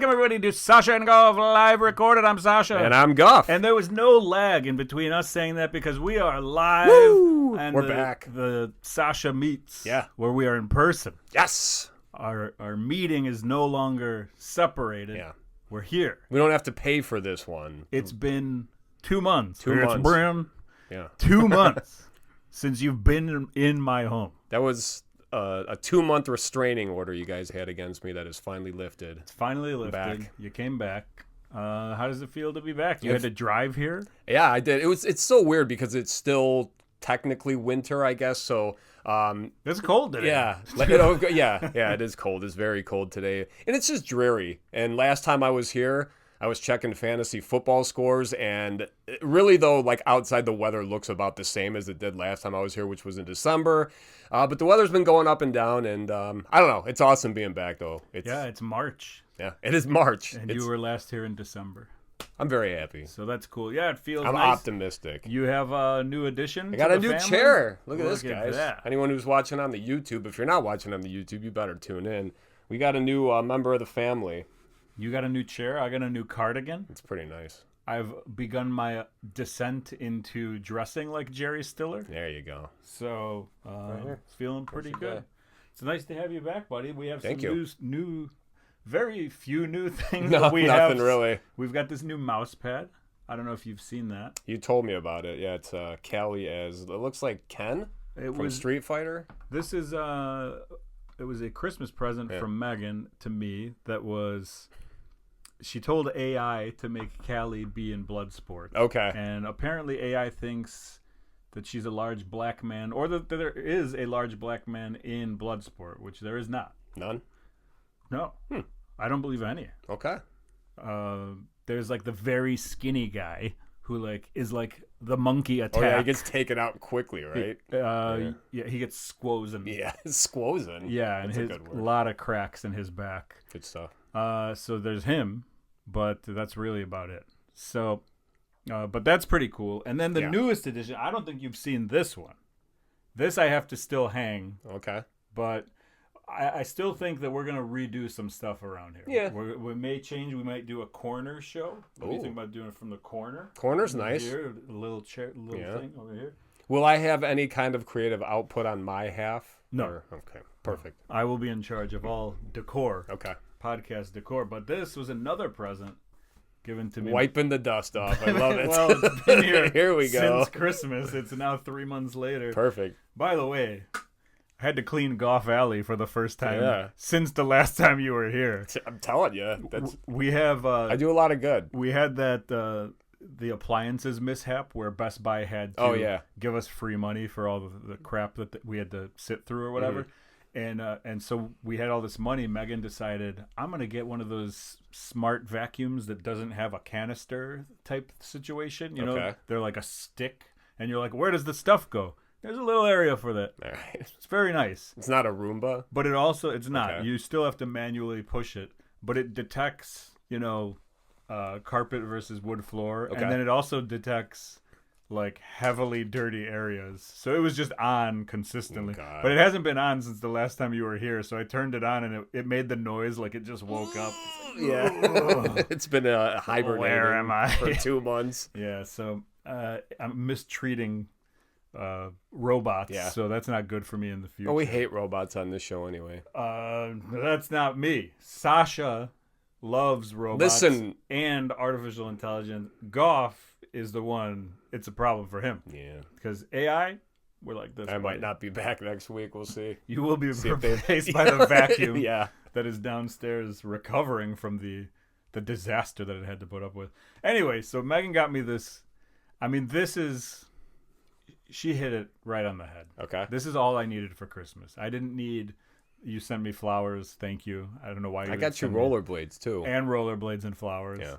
Welcome everybody to Sasha and Goff live recorded. I'm Sasha. And I'm Goff. And there was no lag in between us saying that because we are live. Woo! And We're back. The Sasha meets. Yeah. Where we are in person. Yes. Our meeting is no longer separated. Yeah. We're here. We don't have to pay for this one. It's been 2 months. 2 months. It's Bryon. Yeah. 2 months since you've been in my home. That was a 2-month restraining order you guys had against me that is finally lifted. It's finally lifted. Back. You came back. How does it feel to be back? You had to drive here? Yeah, I did. It's so weird because it's still technically winter, I guess. So it's cold today. Yeah, yeah, it is cold. It's very cold today, and it's just dreary. And last time I was here, I was checking fantasy football scores, and really though, like outside the weather looks about the same as it did last time I was here, which was in December. But the weather's been going up and down, and I don't know. It's awesome being back though. It's March. Yeah, it is March. And you were last here in December. I'm very happy. So that's cool. Yeah, it feels I'm nice. optimistic. You have a new addition. I got a new family? chair. Look at this, at guys. that. Anyone who's watching on the YouTube, if you're not watching on the YouTube, you better tune in. We got a new member of the family. You got a new chair. I got a new cardigan. It's pretty nice. I've begun my descent into dressing like Jerry Stiller. There you go. So it's feeling pretty good. guy. It's nice to have you back, buddy. We have Thank some you. new, very few new things. No, but nothing really. We've got this new mouse pad. I don't know if you've seen that. You told me about it. Yeah, it's Callie as it looks like Ken from Street Fighter. This is it was a Christmas present from Megan to me. That was, she told AI to make Callie be in Bloodsport. Okay. And apparently AI thinks that she's a large black man, or that there is a large black man in Bloodsport, which there is not. None? No. I don't believe any. Okay. There's like the very skinny guy who like is like the monkey attack. Oh yeah, he gets taken out quickly, right? Yeah, he gets squozen. Yeah, squozen. Yeah, and That's a his good word. lot of cracks in his back. Good stuff. So there's him, but that's really about it. So, but that's pretty cool. And then the newest edition, I don't think you've seen this one. This I have to still hang. Okay. But I still think that we're going to redo some stuff around here. Yeah. We may change. We might do a corner show. What do you think about doing it from the corner? Corner's nice. Here, a little chair, thing over here. Will I have any kind of creative output on my half? No. Okay, perfect. I will be in charge of all decor. Okay. Podcast decor. But this was another present given to me. Wiping the dust off. I love it. Well, it's been here, Here we go. Since Christmas. It's now 3 months later. Perfect. By the way, I had to clean Goff Alley for the first time since the last time you were here. I'm telling you, We have. I do a lot of good. We had that the appliances mishap where Best Buy had to give us free money for all the crap that we had to sit through or whatever. And so we had all this money. Megan decided, I'm gonna get one of those smart vacuums that doesn't have a canister type situation. You know, they're like a stick, and you're like, where does the stuff go? There's a little area for that. All right. It's very nice. It's not a Roomba? But it's not. Okay. You still have to manually push it. But it detects, carpet versus wood floor. Okay. And then it also detects, like, heavily dirty areas. So it was just on consistently. Oh, but it hasn't been on since the last time you were here. So I turned it on, and it made the noise like it just woke up. Yeah. It's been hibernating Where am I? for 2 months. Yeah, so I'm mistreating robots, so that's not good for me in the future. Oh, we hate robots on this show anyway. That's not me. Sasha loves robots and artificial intelligence. Goff is the one. It's a problem for him. Yeah, because AI, we're like this. I might not be back next week. We'll see. You will be replaced by the vacuum. Yeah, that is downstairs recovering from the disaster that it had to put up with. Anyway, so Megan got me this. I mean, this is. She hit it right on the head. Okay. This is all I needed for Christmas. I didn't need. You sent me flowers. Thank you. I don't know why you. I got you rollerblades too. And rollerblades and flowers. Yeah.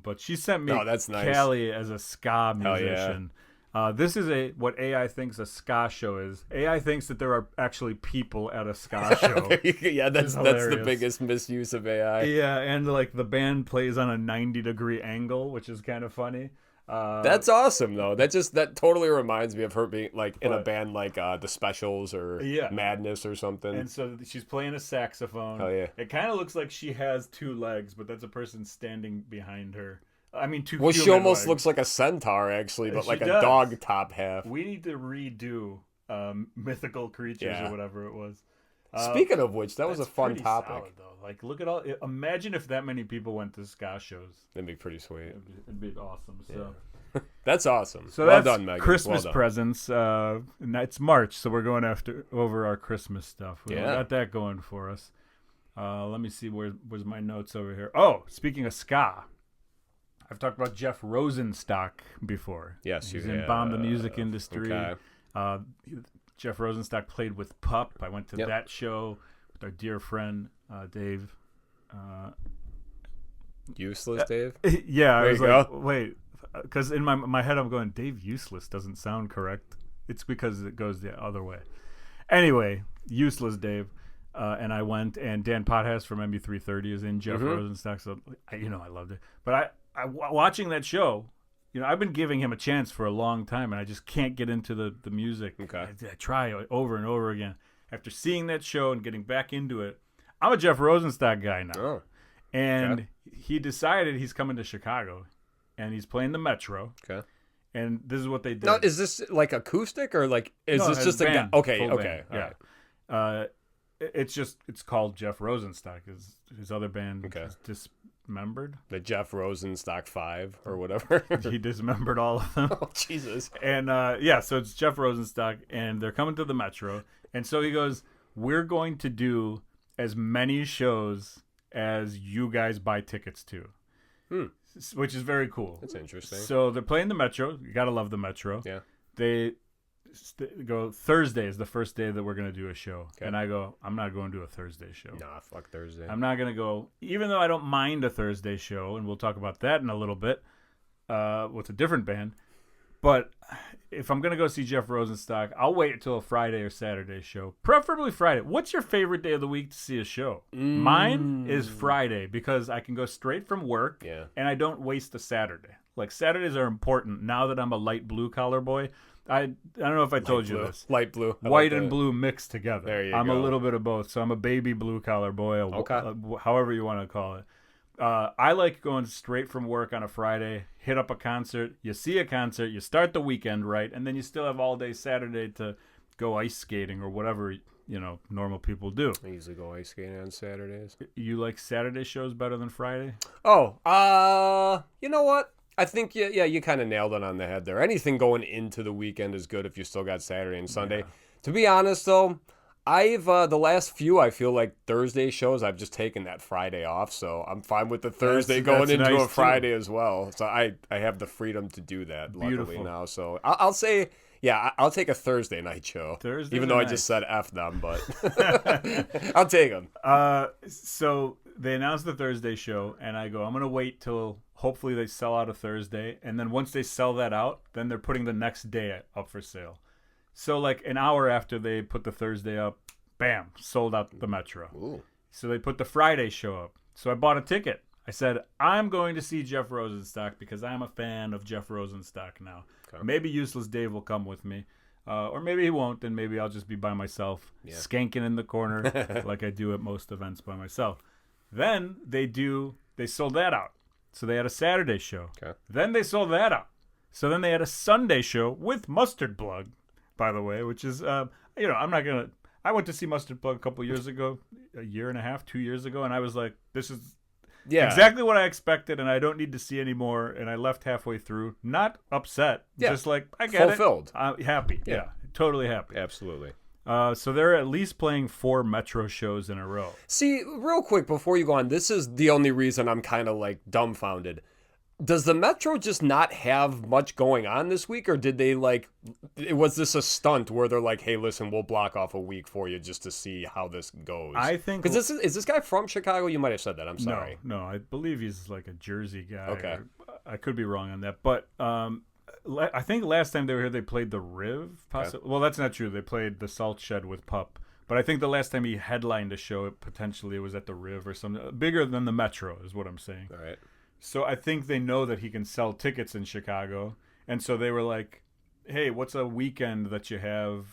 But she sent me. Oh, that's nice. Callie as a ska musician. This is what AI thinks a ska show is. AI thinks that there are actually people at a ska show. Yeah, that's the biggest misuse of AI. Yeah, and like the band plays on a 90-degree angle, which is kind of funny. That's awesome though. That totally reminds me of her being like in a band like the Specials or Madness or something. And so she's playing a saxophone. Oh yeah. It kind of looks like she has two legs, but that's a person standing behind her. I mean, two. Well, she almost legs. Looks like a centaur actually, but like does. a dog top half. We need to redo mythical creatures or whatever it was. Speaking of which, that was a fun topic. Solid, though. Like, look at all. Imagine if that many people went to ska shows. That'd be pretty sweet. It'd be awesome. So. That's awesome. So well that's done, Megan. Christmas well done. presents. It's March, so we're going over our Christmas stuff. We got that going for us. Let me see where's my notes over here. Oh, speaking of ska, I've talked about Jeff Rosenstock before. Yes, he's in Bomb the Music Industry. Okay. Jeff Rosenstock played with Pup. I went to that show with our dear friend Dave. Useless Dave? Yeah, I was like, go. wait, because in my head I'm going, Dave Useless doesn't sound correct. It's because it goes the other way. Anyway, Useless Dave. And I went, and Dan Pothouse from MB330 is in Jeff Rosenstock, so I loved it. But I watching that show, I've been giving him a chance for a long time, and I just can't get into the music. Okay. I try over and over again. After seeing that show and getting back into it, I'm a Jeff Rosenstock guy now. Oh. And he decided he's coming to Chicago, and he's playing the Metro. Okay. And this is what they did. Now, is this like acoustic or like is this just a guy? Okay. Band. Yeah. All right. It's called Jeff Rosenstock. His other band is dismembered. The Jeff Rosenstock 5 or whatever. He dismembered all of them. Oh, Jesus. And so it's Jeff Rosenstock, and they're coming to the Metro. And so he goes, we're going to do as many shows as you guys buy tickets to. Which is very cool. That's interesting. So they're playing the Metro. You got to love the Metro. Yeah. They go, Thursday is the first day that we're going to do a show. Okay. And I go, I'm not going to a Thursday show. Nah, fuck Thursday. I'm not going to go, even though I don't mind a Thursday show, and we'll talk about that in a little bit with a different band. But if I'm going to go see Jeff Rosenstock, I'll wait until a Friday or Saturday show. Preferably Friday. What's your favorite day of the week to see a show? Mine is Friday because I can go straight from work and I don't waste a Saturday. Like, Saturdays are important now that I'm a light blue collar boy. I don't know if I told you this. Light blue. White and blue mixed together. There you go. I'm a little bit of both. So I'm a baby blue collar boy, however you want to call it. I like going straight from work on a Friday, hit up a concert, you see a concert, you start the weekend right, and then you still have all day Saturday to go ice skating or whatever, normal people do. I usually go ice skating on Saturdays. You like Saturday shows better than Friday? Oh, you know what? I think, you kind of nailed it on the head there. Anything going into the weekend is good if you still got Saturday and Sunday. Yeah. To be honest, though, I've the last few, I feel like Thursday shows, I've just taken that Friday off, so I'm fine with the Thursday going into nice a Friday as well. So I have the freedom to do that, luckily now. So I'll say, I'll take a Thursday night show. Even though I just said F them, but I'll take them. So they announced the Thursday show, and I go, I'm going to wait till hopefully they sell out a Thursday, and then once they sell that out, then they're putting the next day up for sale. So, like, an hour after they put the Thursday up, bam, sold out the Metro. Ooh. So they put the Friday show up. So I bought a ticket. I said, I'm going to see Jeff Rosenstock because I'm a fan of Jeff Rosenstock now. Okay. Maybe Useless Dave will come with me. Or maybe he won't, and maybe I'll just be by myself, skanking in the corner like I do at most events by myself. Then they sold that out. So they had a Saturday show. Okay. Then they sold that out. So then they had a Sunday show with Mustard Plug, by the way, which is, I'm not going to, I went to see Mustard Plug a couple years ago, a year and a half, 2 years ago, and I was like, this is exactly what I expected, and I don't need to see anymore, and I left halfway through, not upset, just like, I get fulfilled. I'm happy, totally happy. Absolutely. So they're at least playing 4 Metro shows in a row. See, real quick before you go on, this is the only reason I'm kind of like dumbfounded. Does the Metro just not have much going on this week, or did they was this a stunt where they're like, hey, listen, we'll block off a week for you just to see how this goes? I think... Because is this guy from Chicago? You might have said that. I'm sorry. No, I believe he's like a Jersey guy. Okay. I could be wrong on that. But I think last time they were here, they played the Riv. Possibly. Okay. Well, that's not true. They played the Salt Shed with Pup. But I think the last time he headlined a show, it was at the Riv or something. Bigger than the Metro is what I'm saying. All right. So I think they know that he can sell tickets in Chicago. And so they were like, hey, what's a weekend that you have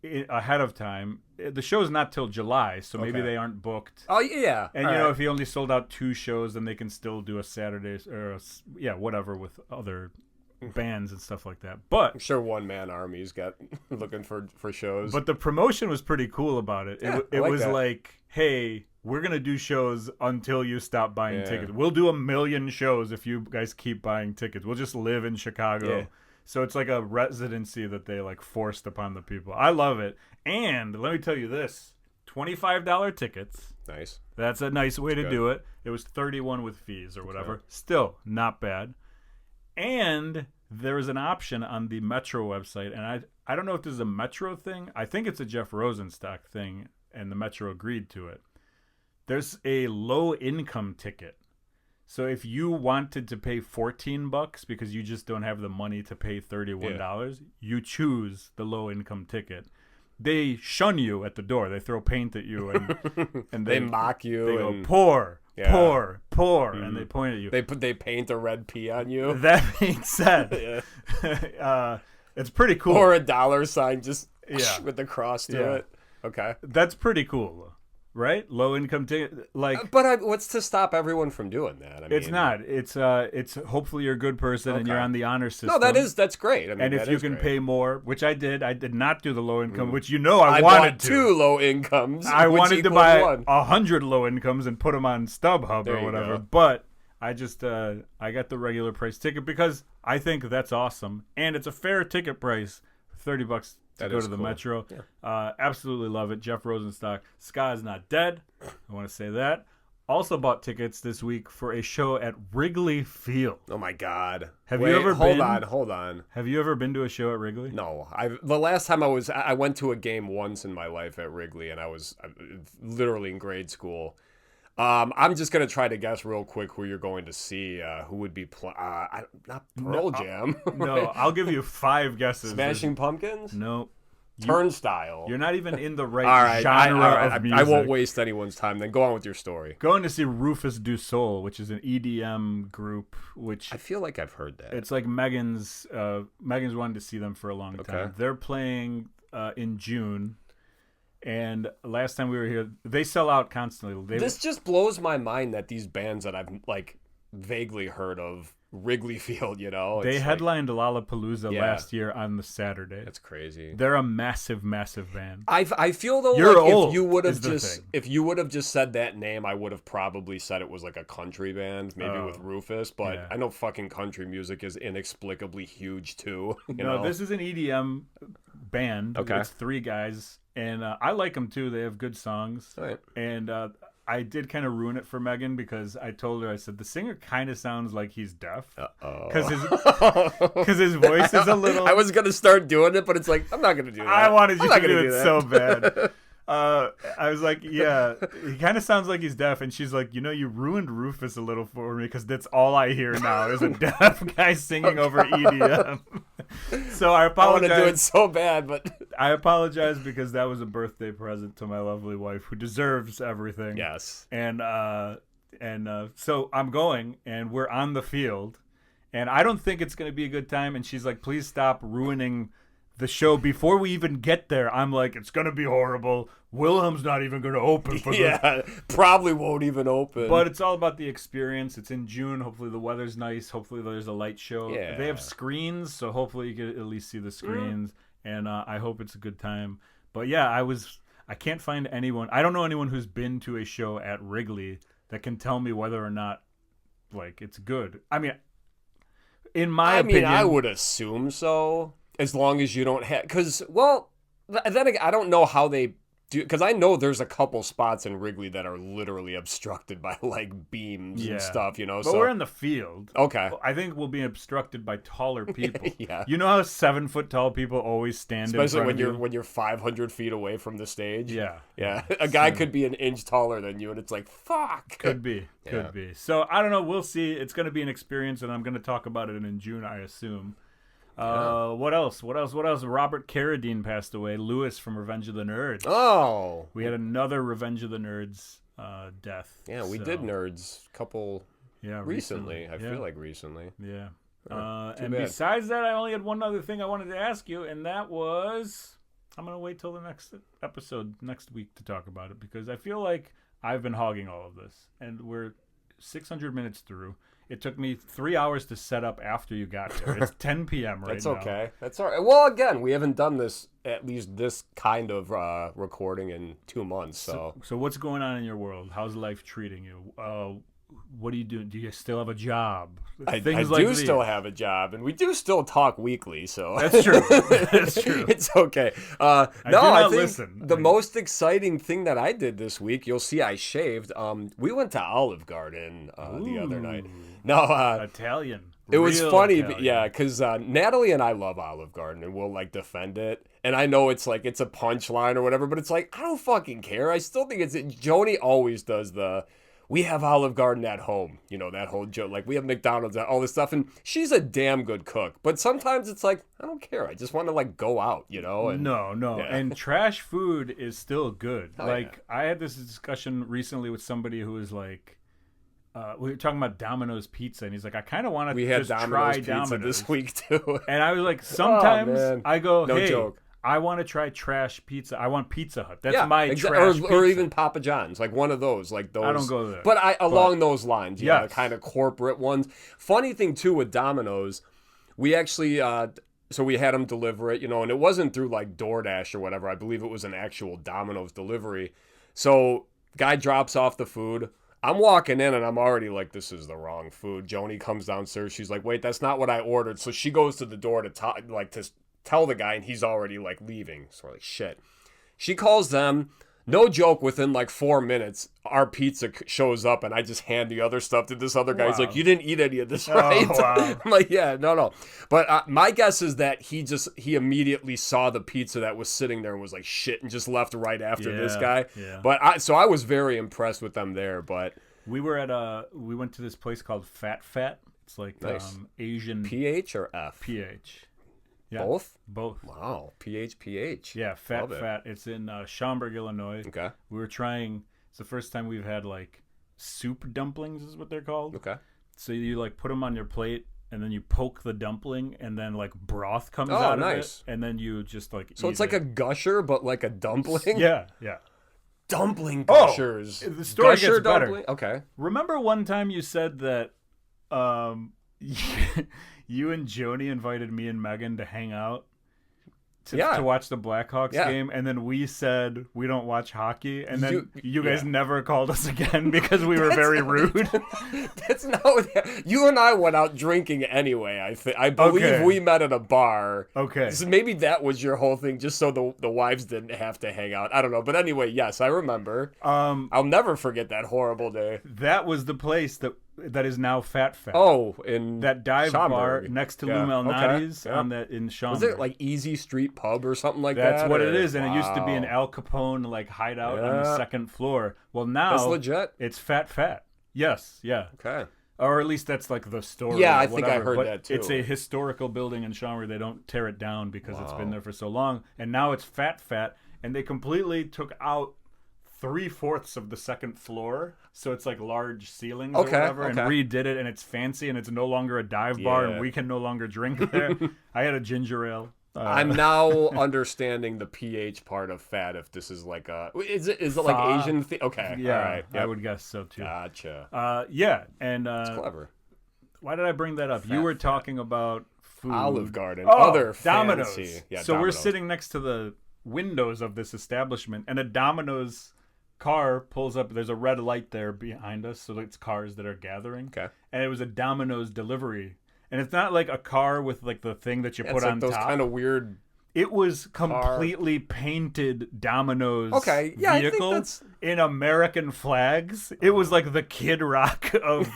ahead of time? The show's not till July, so maybe they aren't booked. Oh, yeah. And, if he only sold out 2 shows, then they can still do a Saturday or, whatever with other bands and stuff like that. But I'm sure one-man army's got looking for shows. But the promotion was pretty cool about it. Yeah, it was like, hey, we're going to do shows until you stop buying tickets. We'll do 1 million shows if you guys keep buying tickets. We'll just live in Chicago. Yeah. So it's like a residency that they like forced upon the people. I love it. And let me tell you this, $25 tickets. Nice. That's a nice way to do it. It was $31 with fees or whatever. Okay. Still not bad. And there is an option on the Metro website, and I don't know if this is a Metro thing. I think it's a Jeff Rosenstock thing, and the Metro agreed to it. There's a low-income ticket. So if you wanted to pay $14 because you just don't have the money to pay $31, you choose the low-income ticket. They shun you at the door. They throw paint at you, and they mock you. They go, poor. Pour, and they point at you. They paint a red P on you. That being said, it's pretty cool. Or a $sign just with the cross to it. Okay, that's pretty cool, right? Low income ticket, like. But what's to stop everyone from doing that? I mean, it's not. It's hopefully you're a good person and you're on the honor system. No, that's great. I mean, and if you can pay more, which I did not do the low income, which I wanted bought to. 2 low incomes. I wanted to buy 100 low incomes and put them on StubHub or whatever, but I just I got the regular price ticket because I think that's awesome and it's a fair ticket price, $30 to go to the Metro. Yeah. Absolutely love it. Jeff Rosenstock. Ska is not dead. I want to say that. Also bought tickets this week for a show at Wrigley Field. Oh my God! Have you ever been? Hold on. Have you ever been to a show at Wrigley? No. The last time I went to a game once in my life at Wrigley, and I was literally in grade school. I'm just gonna try to guess real quick who you're going to see. Who would be not Pearl Jam? No, I'll give you 5 guesses. Smashing Pumpkins? No. Turnstile. You're not even in the right genre of music. I won't waste anyone's time. Then go on with your story. Going to see Rufus Du Sol, which is an EDM group. Which I feel like I've heard that. It's like Megan's wanted to see them for a long time. They're playing in June. And last time we were here, they sell out constantly. This just blows my mind that these bands that I've like vaguely heard of, Wrigley Field, they headlined Lollapalooza last year on the Saturday. That's crazy. They're a massive, massive band. I feel though if you would have just said that name, I would have probably said it was like a country band, maybe with Rufus. But I know fucking country music is inexplicably huge too. No, this is an EDM band. Okay, it's 3 guys. And I like them, too. They have good songs. Right. And I did kind of ruin it for Megan because I told her, I said, the singer kind of sounds like he's deaf. Uh-oh. Because his voice is a little... I was going to start doing it, but it's like, I'm not going to do that. I wanted you to do it so bad. I was like, yeah, he kind of sounds like he's deaf. And she's like, you ruined Rufus a little for me because that's all I hear now is a deaf guy singing over EDM. So I apologize. I want to do it so bad, but... I apologize because that was a birthday present to my lovely wife who deserves everything. Yes. And so I'm going and we're on the field and I don't think it's going to be a good time. And she's like, please stop ruining the show before we even get there. I'm like, it's going to be horrible. Wilhelm's not even going to open for probably won't even open. But it's all about the experience. It's in June. Hopefully the weather's nice. Hopefully there's a light show. Yeah. They have screens, so hopefully you can at least see the screens. And I hope it's a good time. But yeah, I can't find anyone. I don't know anyone who's been to a show at Wrigley that can tell me whether or not like it's good. I mean, in my opinion, I would assume so, as long as you don't have. Because then again, I don't know how they do. Because I know there's a couple spots in Wrigley that are literally obstructed by like beams and stuff. But we're in the field. Okay, I think we'll be obstructed by taller people. Yeah, you know how 7 foot tall people always stand, especially in front when you're 500 feet away from the stage. Yeah. A guy could be an inch taller than you, and it's like fuck. Could be. So I don't know. We'll see. It's going to be an experience, and I'm going to talk about it in June, I assume. What else? Robert Carradine passed away. Lewis from Revenge of the Nerds. Oh. We had another Revenge of the Nerds death. Yeah, we did Nerds a couple recently. I feel like recently. Yeah. And besides that, I only had one other thing I wanted to ask you, and that was... I'm going to wait till the next episode next week to talk about it, because I feel like I've been hogging all of this, and we're 600 minutes through. It took me 3 hours to set up after you got there. It's 10 p.m. right now. That's okay. That's all right. Well, again, we haven't done this, at least this kind of recording in 2 months. So what's going on in your world? How's life treating you? What do you do? Do you still have a job? I do still have a job, and we do still talk weekly. So that's true. That's true. It's okay. I think the most exciting thing that I did this week, you'll see I shaved. We went to Olive Garden the other night. No, Italian. It was funny, because Natalie and I love Olive Garden, and we'll like defend it. And I know it's like it's a punchline or whatever, but it's like I don't fucking care. I still think Joni always does we have Olive Garden at home, that whole joke. Like, we have McDonald's, all this stuff. And she's a damn good cook. But sometimes it's like, I don't care. I just want to, like, go out, And, no. Yeah. And trash food is still good. I had this discussion recently with somebody who was like, we were talking about Domino's Pizza. And he's like, I kind of want to just try Domino's this week, too. And I was like, sometimes I go, no hey. Joke. I want to try trash pizza. I want Pizza Hut. That's my trash pizza. Or even Papa John's, like one of those. Like those. I don't go there. But along those lines, the kind of corporate ones. Funny thing, too, with Domino's, we actually, so we had them deliver it, and it wasn't through like DoorDash or whatever. I believe it was an actual Domino's delivery. So guy drops off the food. I'm walking in and I'm already like, this is the wrong food. Joni comes downstairs. She's like, wait, that's not what I ordered. So she goes to the door to tell the guy, and he's already like leaving. So we're like, shit. She calls them. No joke, within like 4 minutes, our pizza shows up, and I just hand the other stuff to this other guy. Wow. He's like, you didn't eat any of this, right? Oh, wow. I'm like, yeah, no. But my guess is that he immediately saw the pizza that was sitting there and was like, shit, and just left right after this guy. Yeah. But I was very impressed with them there. But we went to this place called Fat. It's like nice. Asian. PH or F? PH. Yeah, Both. Wow. PH. Yeah, Fat. It's in Schaumburg, Illinois. Okay. We were trying. It's the first time we've had like soup dumplings, is what they're called. Okay. So you like put them on your plate, and then you poke the dumpling, and then like broth comes out of it, and then you just like. So it's like a gusher, but like a dumpling. Yeah. Dumpling gushers. The story gets better. Dumpling? Okay. Remember one time you said that. You and Joni invited me and Megan to hang out to watch the Blackhawks game, and then we said we don't watch hockey, and then you guys never called us again because we were very rude. That's not what you and I went out drinking anyway. I believe we met at a bar. Okay, so maybe that was your whole thing, just so the wives didn't have to hang out. I don't know, but anyway, yes, I remember. I'll never forget that horrible day. That was the place that is now Fat. Oh, in that dive Schaumburg. bar next to Lou Malnati's in Schaumburg. Was it like Easy Street Pub or something like that? That's what it is, and it used to be an Al Capone like hideout on the second floor. Well, now that's legit. It's Fat. Yes, yeah. Okay. Or at least that's like the story. Yeah, I think I heard that too. It's a historical building in Schaumburg. They don't tear it down because it's been there for so long, and now it's Fat, and they completely took out 3/4 of the second floor, so it's like large ceilings or whatever, and redid it, and it's fancy, and it's no longer a dive bar, and we can no longer drink there. I had a ginger ale. I'm now understanding the PH part of Fat. If this is like is it like Asian? Okay, yeah, all right. Yep. I would guess so too. Gotcha. Yeah, and it's clever. Why did I bring that up? You were talking about food. Olive Garden, other Domino's. Fancy. Yeah, so Domino's. We're sitting next to the windows of this establishment, and a Domino's car pulls up. There's a red light there behind us, so it's cars that are gathering. Okay. And it was a Domino's delivery, and it's not like a car with like the thing that you put like on those top. kind of weird It was completely painted Domino's vehicle in American flags. It was like the Kid Rock of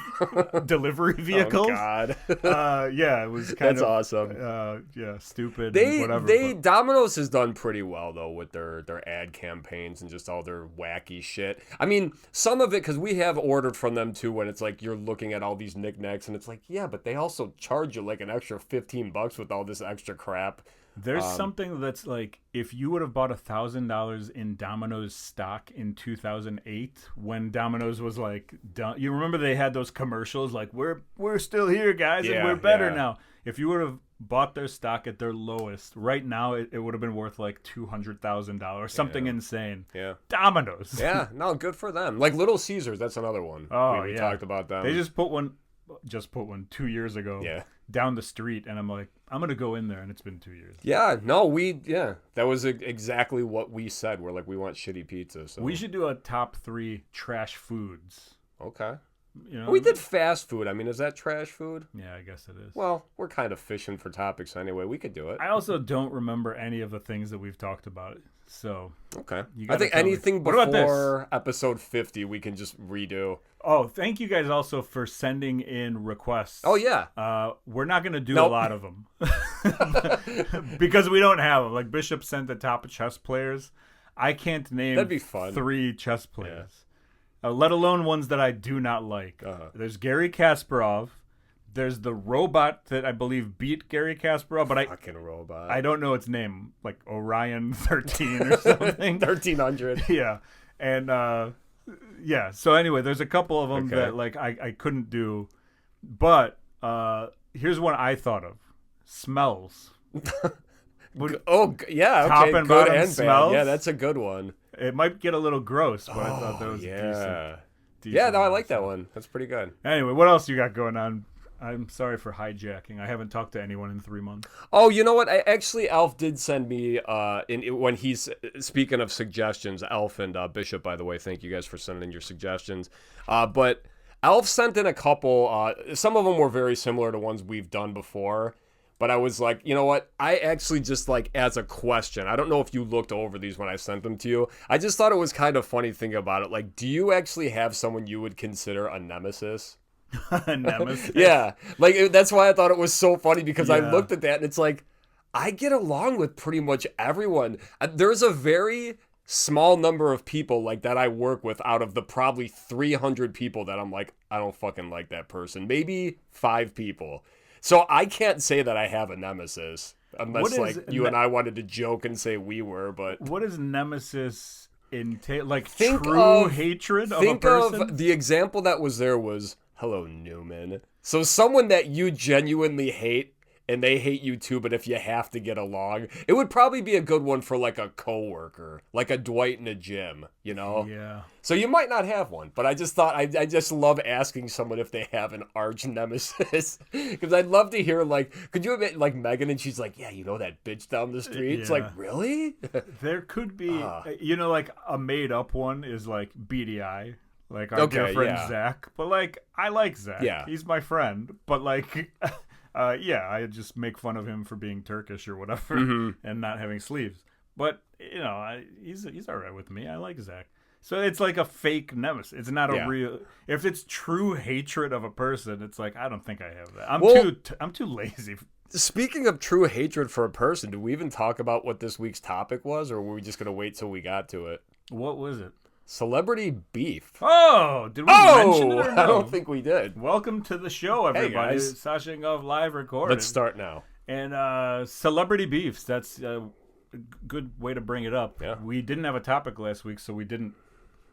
delivery vehicles. Oh, God. It was kind That's awesome. Stupid. Domino's has done pretty well, though, with their ad campaigns and just all their wacky shit. I mean, some of it, because we have ordered from them, too, when it's like you're looking at all these knickknacks, and it's like, yeah, but they also charge you like an extra $15 with all this extra crap. There's something that's like, if you would have bought $1,000 in Domino's stock in 2008, when Domino's was like, you remember they had those commercials like, we're still here, guys, and we're better now. If you would have bought their stock at their lowest, right now it would have been worth like $200,000, something insane. Yeah, Domino's. Yeah, no, good for them. Like Little Caesars, that's another one. We talked about them. They just put one 2 years ago. Yeah. Down the street, and I'm like, I'm gonna go in there, and it's been 2 years. Yeah, no, that was exactly what we said. We're like, we want shitty pizza. So we should do a top 3 trash foods. Okay. We did fast food. I mean, is that trash food? Yeah, I guess it is. Well, we're kind of fishing for topics anyway. We could do it. I also don't remember any of the things that we've talked about. So okay, I think anything before episode 50 we can just redo. Oh, thank you guys also for sending in requests. Oh yeah, we're not gonna do a lot of them because we don't have them. Like Bishop sent the top chess players. I can't name That'd be fun. 3 chess players, let alone ones that I do not like. There's Gary Kasparov. There's the robot that I believe beat Gary Kasparov, but fucking robot. I don't know its name, like Orion 13 or something. 1300. Yeah, and so anyway, there's a couple of them that like I couldn't do, but here's one I thought of: smells. Top and bottom and smells. Bad. Yeah, that's a good one. It might get a little gross, but I thought that was decent. Yeah, no, I like that one. That's pretty good. Anyway, what else you got going on? I'm sorry for hijacking. I haven't talked to anyone in 3 months. Oh, you know what? Alf did send me when he's speaking of suggestions. Alf and Bishop, by the way, thank you guys for sending in your suggestions. But Alf sent in a couple. Some of them were very similar to ones we've done before. But I was like, you know what? I actually just like as a question. I don't know if you looked over these when I sent them to you. I just thought it was kind of funny thinking about it. Like, do you actually have someone you would consider a nemesis? Nemesis. Yeah, like that's why I thought it was so funny because I looked at that and it's like I get along with pretty much everyone. There's a very small number of people like that I work with out of the probably 300 people that I'm like, I don't fucking like that person. Maybe 5 people. So I can't say that I have a nemesis unless you and I wanted to joke and say we were. But what is nemesis entail? Like true hatred of a person? Think of the example that was there was. Hello, Newman. So someone that you genuinely hate, and they hate you too, but if you have to get along, it would probably be a good one for like a coworker, like a Dwight in a gym, you know? Yeah. So you might not have one, but I just thought, I just love asking someone if they have an arch nemesis. Because I'd love to hear, like, could you admit, like, Megan, and she's like, yeah, you know that bitch down the street? Yeah. It's like, really? There could be, like a made up one is like BDI. Like our dear friend Zach. But like I like Zach. Yeah. He's my friend. But like I just make fun of him for being Turkish or whatever and not having sleeves. But he's all right with me. I like Zach. So it's like a fake nemesis. It's not a real. If it's true hatred of a person, it's like I don't think I have that. I'm too lazy. Speaking of true hatred for a person, do we even talk about what this week's topic was, or were we just gonna wait till we got to it? What was it? Celebrity beef. Oh, did we mention it or no? I don't think we did. Welcome to the show, everybody. Hey, Sasha and Goff live recording. Let's start now. And celebrity beefs. That's a good way to bring it up. Yeah. We didn't have a topic last week, so we didn't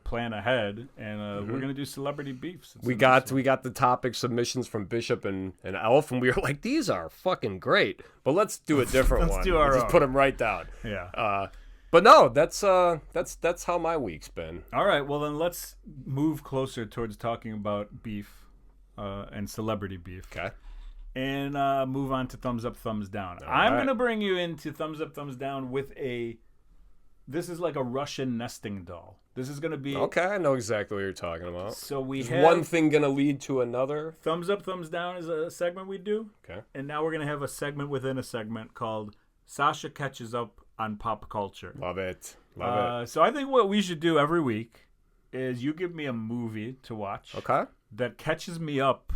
plan ahead, and we're gonna do celebrity beefs. We got the topic submissions from Bishop and Elf, and we were like, these are fucking great, but let's do a different one. Just put them right down. Yeah. But no, that's how my week's been. All right, well then let's move closer towards talking about beef and celebrity beef. Okay. And move on to thumbs up, thumbs down. I'm going to bring you into thumbs up, thumbs down with this is like a Russian nesting doll. This is going to be... Okay, I know exactly what you're talking about. So is one thing going to lead to another? Thumbs up, thumbs down is a segment we do. Okay. And now we're going to have a segment within a segment called Sasha catches up on pop culture. Love it. Love it. So I think what we should do every week is you give me a movie to watch. Okay. That catches me up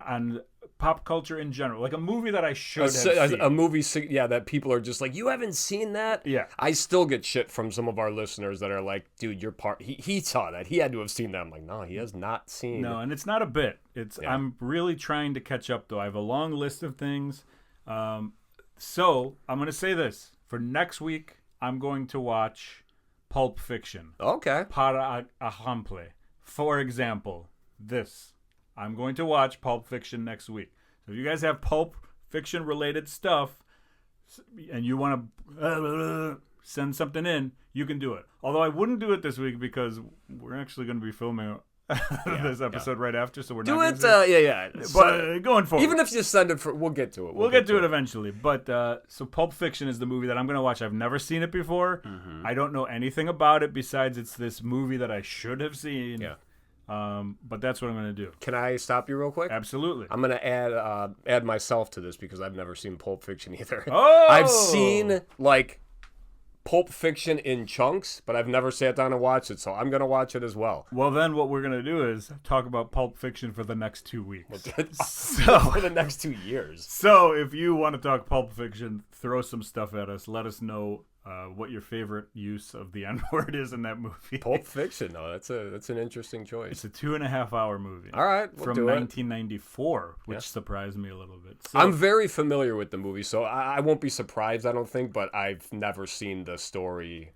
on pop culture in general, like a movie that I should have seen. A movie, that people are just like, you haven't seen that? Yeah. I still get shit from some of our listeners that are like, dude, he saw that. He had to have seen that. I'm like, no, he has not seen. No, and it's not a bit. I'm really trying to catch up, though. I have a long list of things. So I'm going to say this. For next week, I'm going to watch Pulp Fiction. Okay. Para ejemplo. For example, this. I'm going to watch Pulp Fiction next week. So if you guys have Pulp Fiction related stuff and you want to send something in, you can do it. Although I wouldn't do it this week because we're actually going to be filming this episode right after, so we're do not it. But going forward, even if you send it we'll get to it. We'll get to it eventually. But so Pulp Fiction is the movie that I'm going to watch. I've never seen it before. Mm-hmm. I don't know anything about it besides it's this movie that I should have seen. Yeah. But that's what I'm going to do. Can I stop you real quick? Absolutely. I'm going to add myself to this because I've never seen Pulp Fiction either. Oh! I've seen like Pulp Fiction in chunks, but I've never sat down and watched it, so I'm going to watch it as well. Well, then what we're going to do is talk about Pulp Fiction for the next 2 weeks. For the next 2 years. So if you want to talk Pulp Fiction, throw some stuff at us. Let us know what your favorite use of the N-word is in that movie. Pulp Fiction, though, that's an interesting choice. It's a 2.5-hour movie. All right, we'll from do it. 1994, which surprised me a little bit. So, I'm very familiar with the movie, so I won't be surprised, I don't think, but I've never seen the story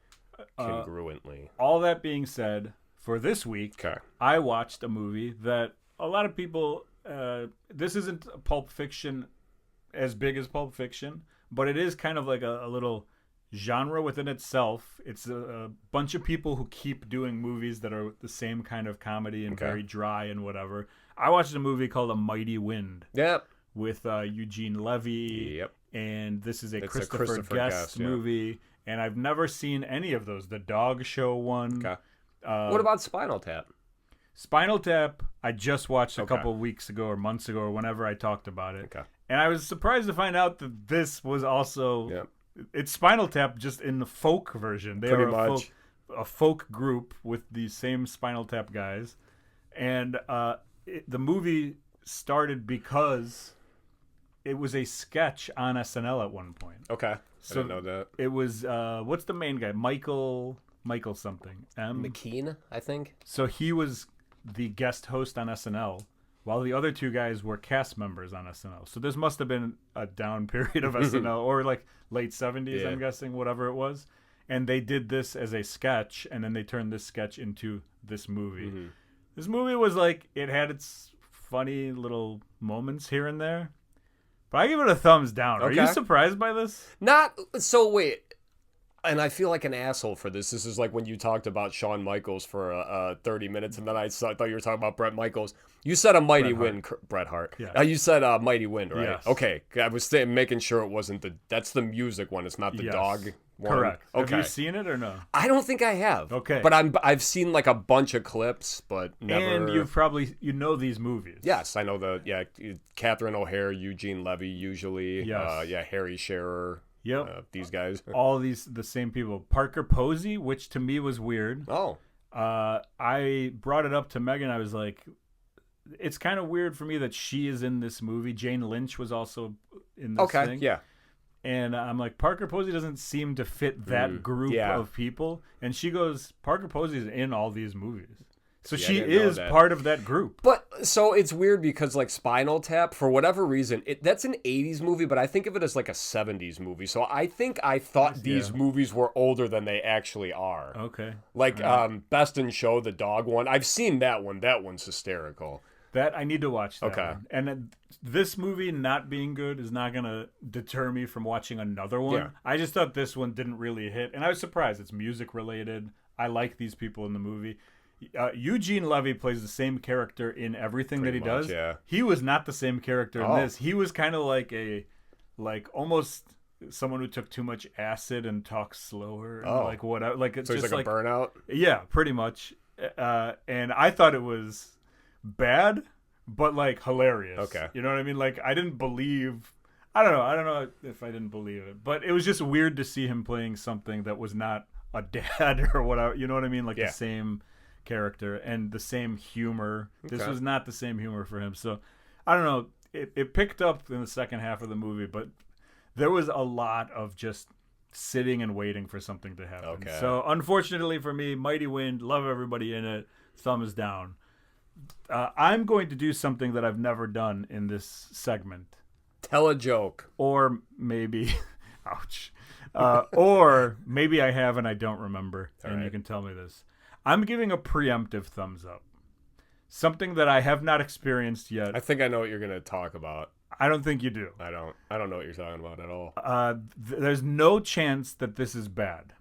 congruently. All that being said, for this week, I watched a movie that a lot of people, this isn't Pulp Fiction as big as Pulp Fiction, but it is kind of like a little genre within itself. It's a bunch of people who keep doing movies that are the same kind of comedy and very dry and whatever. I watched a movie called A Mighty Wind. Yep. With Eugene Levy. Yep. And this is a Christopher Guest movie. And I've never seen any of those. The Dog Show one. Okay. What about Spinal Tap? Spinal Tap, I just watched a couple of weeks ago or months ago or whenever I talked about it. Okay. And I was surprised to find out that this was also... Yep. It's Spinal Tap just in the folk version. They are a folk group with the same Spinal Tap guys. And the movie started because it was a sketch on SNL at one point. Okay. So I didn't know that. It was, what's the main guy? Michael something. McKean, I think. So he was the guest host on SNL, while the other two guys were cast members on SNL. So this must have been a down period of SNL, or like late 70s, I'm guessing, whatever it was. And they did this as a sketch, and then they turned this sketch into this movie. Mm-hmm. This movie was like, it had its funny little moments here and there. But I give it a thumbs down. Are you surprised by this? Not, so wait. And I feel like an asshole for this. This is like when you talked about Shawn Michaels for 30 minutes, and then I thought you were talking about Bret Michaels. You said A Mighty Wind, Bret Hart. Yeah. You said Mighty Wind, right? Yes. Okay. I was making sure it wasn't that's the music one. It's not the dog one. Correct. Okay. Have you seen it or no? I don't think I have. Okay. But I've seen like a bunch of clips, but never. And you know these movies. Yes, I know Catherine O'Hara, Eugene Levy, usually. Yes. Harry Shearer. Yep. These guys. All the same people. Parker Posey, which to me was weird. Oh. I brought it up to Megan. I was like, it's kind of weird for me that she is in this movie. Jane Lynch was also in this thing. Okay, yeah. And I'm like, Parker Posey doesn't seem to fit that group of people. And she goes, Parker Posey is in all these movies. So she is part of that group. But so it's weird because like Spinal Tap, for whatever reason, that's an 80s movie, but I think of it as like a 70s movie. So I thought these movies were older than they actually are. Okay. Like Best in Show, the dog one. I've seen that one. That one's hysterical. That I need to watch that one. And this movie not being good is not going to deter me from watching another one. Yeah. I just thought this one didn't really hit. And I was surprised. It's music related. I like these people in the movie. Eugene Levy plays the same character in everything that he does. Yeah. He was not the same character in this. He was kind of like almost someone who took too much acid and talks slower. And like whatever. Like it's so just he's like a burnout. Yeah, pretty much. And I thought it was bad, but like hilarious. Okay. You know what I mean? Like I I don't know. I don't know if I didn't believe it, but it was just weird to see him playing something that was not a dad or whatever. You know what I mean? Like the same character and the same humor. Okay. This was not the same humor for him. So I don't know. It picked up in the second half of the movie, but there was a lot of just sitting and waiting for something to happen. Okay. So unfortunately for me, Mighty Wind, love everybody in it, thumbs down. I'm going to do something that I've never done in this segment. Tell a joke. Or maybe, ouch. Or maybe I have and I don't remember, and you can tell me this. I'm giving a preemptive thumbs up. Something that I have not experienced yet. I think I know what you're going to talk about. I don't think you do. I don't know what you're talking about at all. There's no chance that this is bad.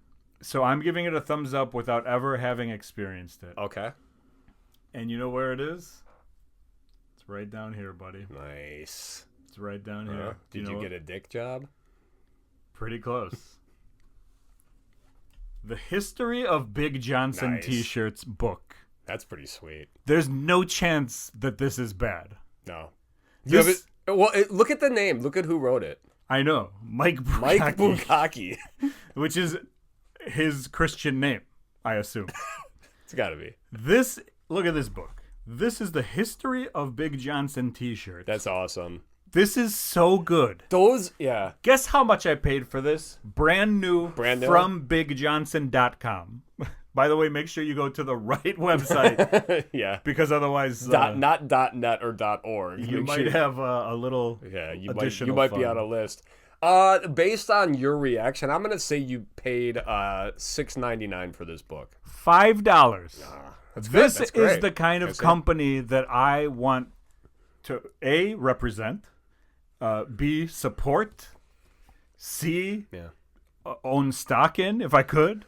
So I'm giving it a thumbs up without ever having experienced it. Okay. And you know where it is? It's right down here, buddy. Nice. It's right down here. Did you get a dick job? Pretty close. The History of Big Johnson T-Shirts book. That's pretty sweet. There's no chance that this is bad. No. Look at the name. Look at who wrote it. I know. Mike Bukkake. Which is his Christian name, I assume. It's got to be. Look at this book. This is the History of Big Johnson T-Shirts. That's awesome. This is so good. Yeah. Guess how much I paid for this? Brand new from BigJohnson.com. By the way, make sure you go to the right website. Yeah. Because otherwise... not .net or .org. You might have a little you might be on a list. Based on your reaction, I'm going to say you paid $6.99 for this book. $5. This is the kind of company that I want to A, represent, B, support, C, own stock in if I could.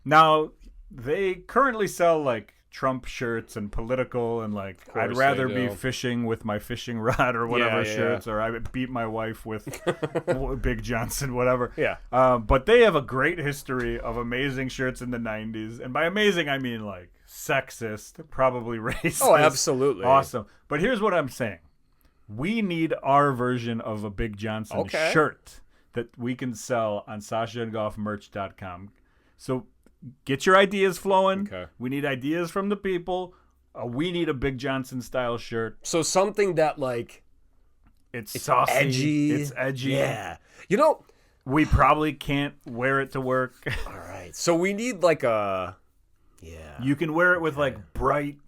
Now, they currently sell like Trump shirts and political and like I'd rather be fishing with my fishing rod or whatever shirts, or I would beat my wife with Big Johnson, whatever. Yeah. But they have a great history of amazing shirts in the 90s. And by amazing, I mean like sexist, probably racist. Oh, absolutely. Awesome. But here's what I'm saying. We need our version of a Big Johnson shirt that we can sell on SashaandGoffMerch.com. So get your ideas flowing. Okay. We need ideas from the people. We need a Big Johnson style shirt. So something that like it's saucy, edgy. It's edgy. Yeah. You know, we probably can't wear it to work. All right. So we need like a You can wear it with like bright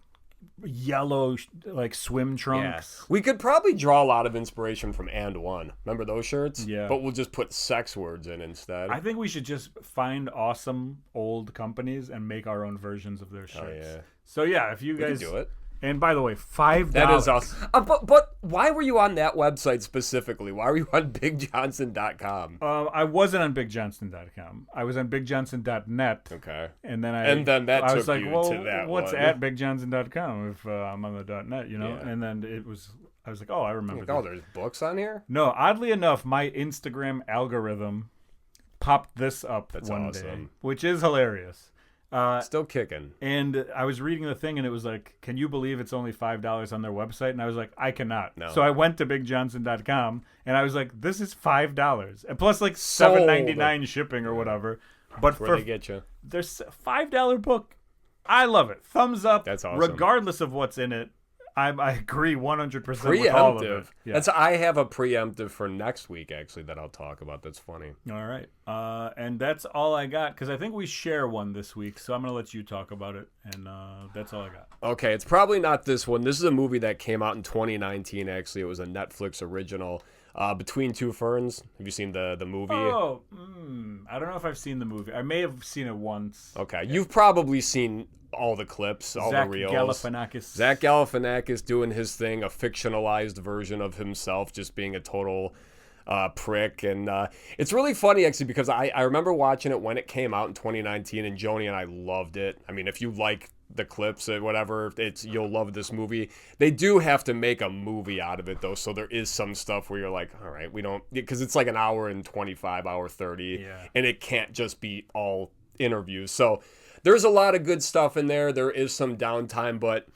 yellow like swim trunks. Yeah. We could probably draw a lot of inspiration from And One. Remember those shirts? Yeah. But we'll just put sex words in instead. I think we should just find awesome old companies and make our own versions of their shirts. Oh, yeah. So yeah, if you guys can do it. And by the way, $5. That is awesome. But why were you on that website specifically? Why were you on BigJohnson.com? I wasn't on BigJohnson.com. I was on BigJohnson.net. Okay. And then that I took was like, you well, to that what's one? at BigJohnson.com if I'm on the .net, you know? Yeah. And then I was like, oh, I remember. Oh, there's books on here? No, oddly enough, my Instagram algorithm popped this up one day, which is hilarious. Still kicking. And I was reading the thing, and it was like, can you believe it's only $5 on their website? And I was like, I cannot. No. So I went to BigJohnson.com, and I was like, this is $5. And plus like $7.99 shipping or whatever. But where they get you. There's a $5 book. I love it. Thumbs up. That's awesome. Regardless of what's in it. I agree 100% with all of it. Yeah. I have a preemptive for next week, actually, that I'll talk about. That's funny. All right. And that's all I got, because I think we share one this week, so I'm going to let you talk about it, and that's all I got. Okay, it's probably not this one. This is a movie that came out in 2019, actually. It was a Netflix original. Between Two Ferns. Have you seen the movie? Oh, I don't know if I've seen the movie. I may have seen it once. Okay, you've probably seen all the clips, all the reels. Zach Galifianakis doing his thing, a fictionalized version of himself, just being a total prick. And it's really funny, actually, because I remember watching it when it came out in 2019, and Joni and I loved it. I mean, if you like the clips or whatever, you'll love this movie. They do have to make a movie out of it, though, so there is some stuff where you're like, all right, we don't, because it's like an hour and 25, hour 30, and it can't just be all interviews. So there's a lot of good stuff in there. There is some downtime, but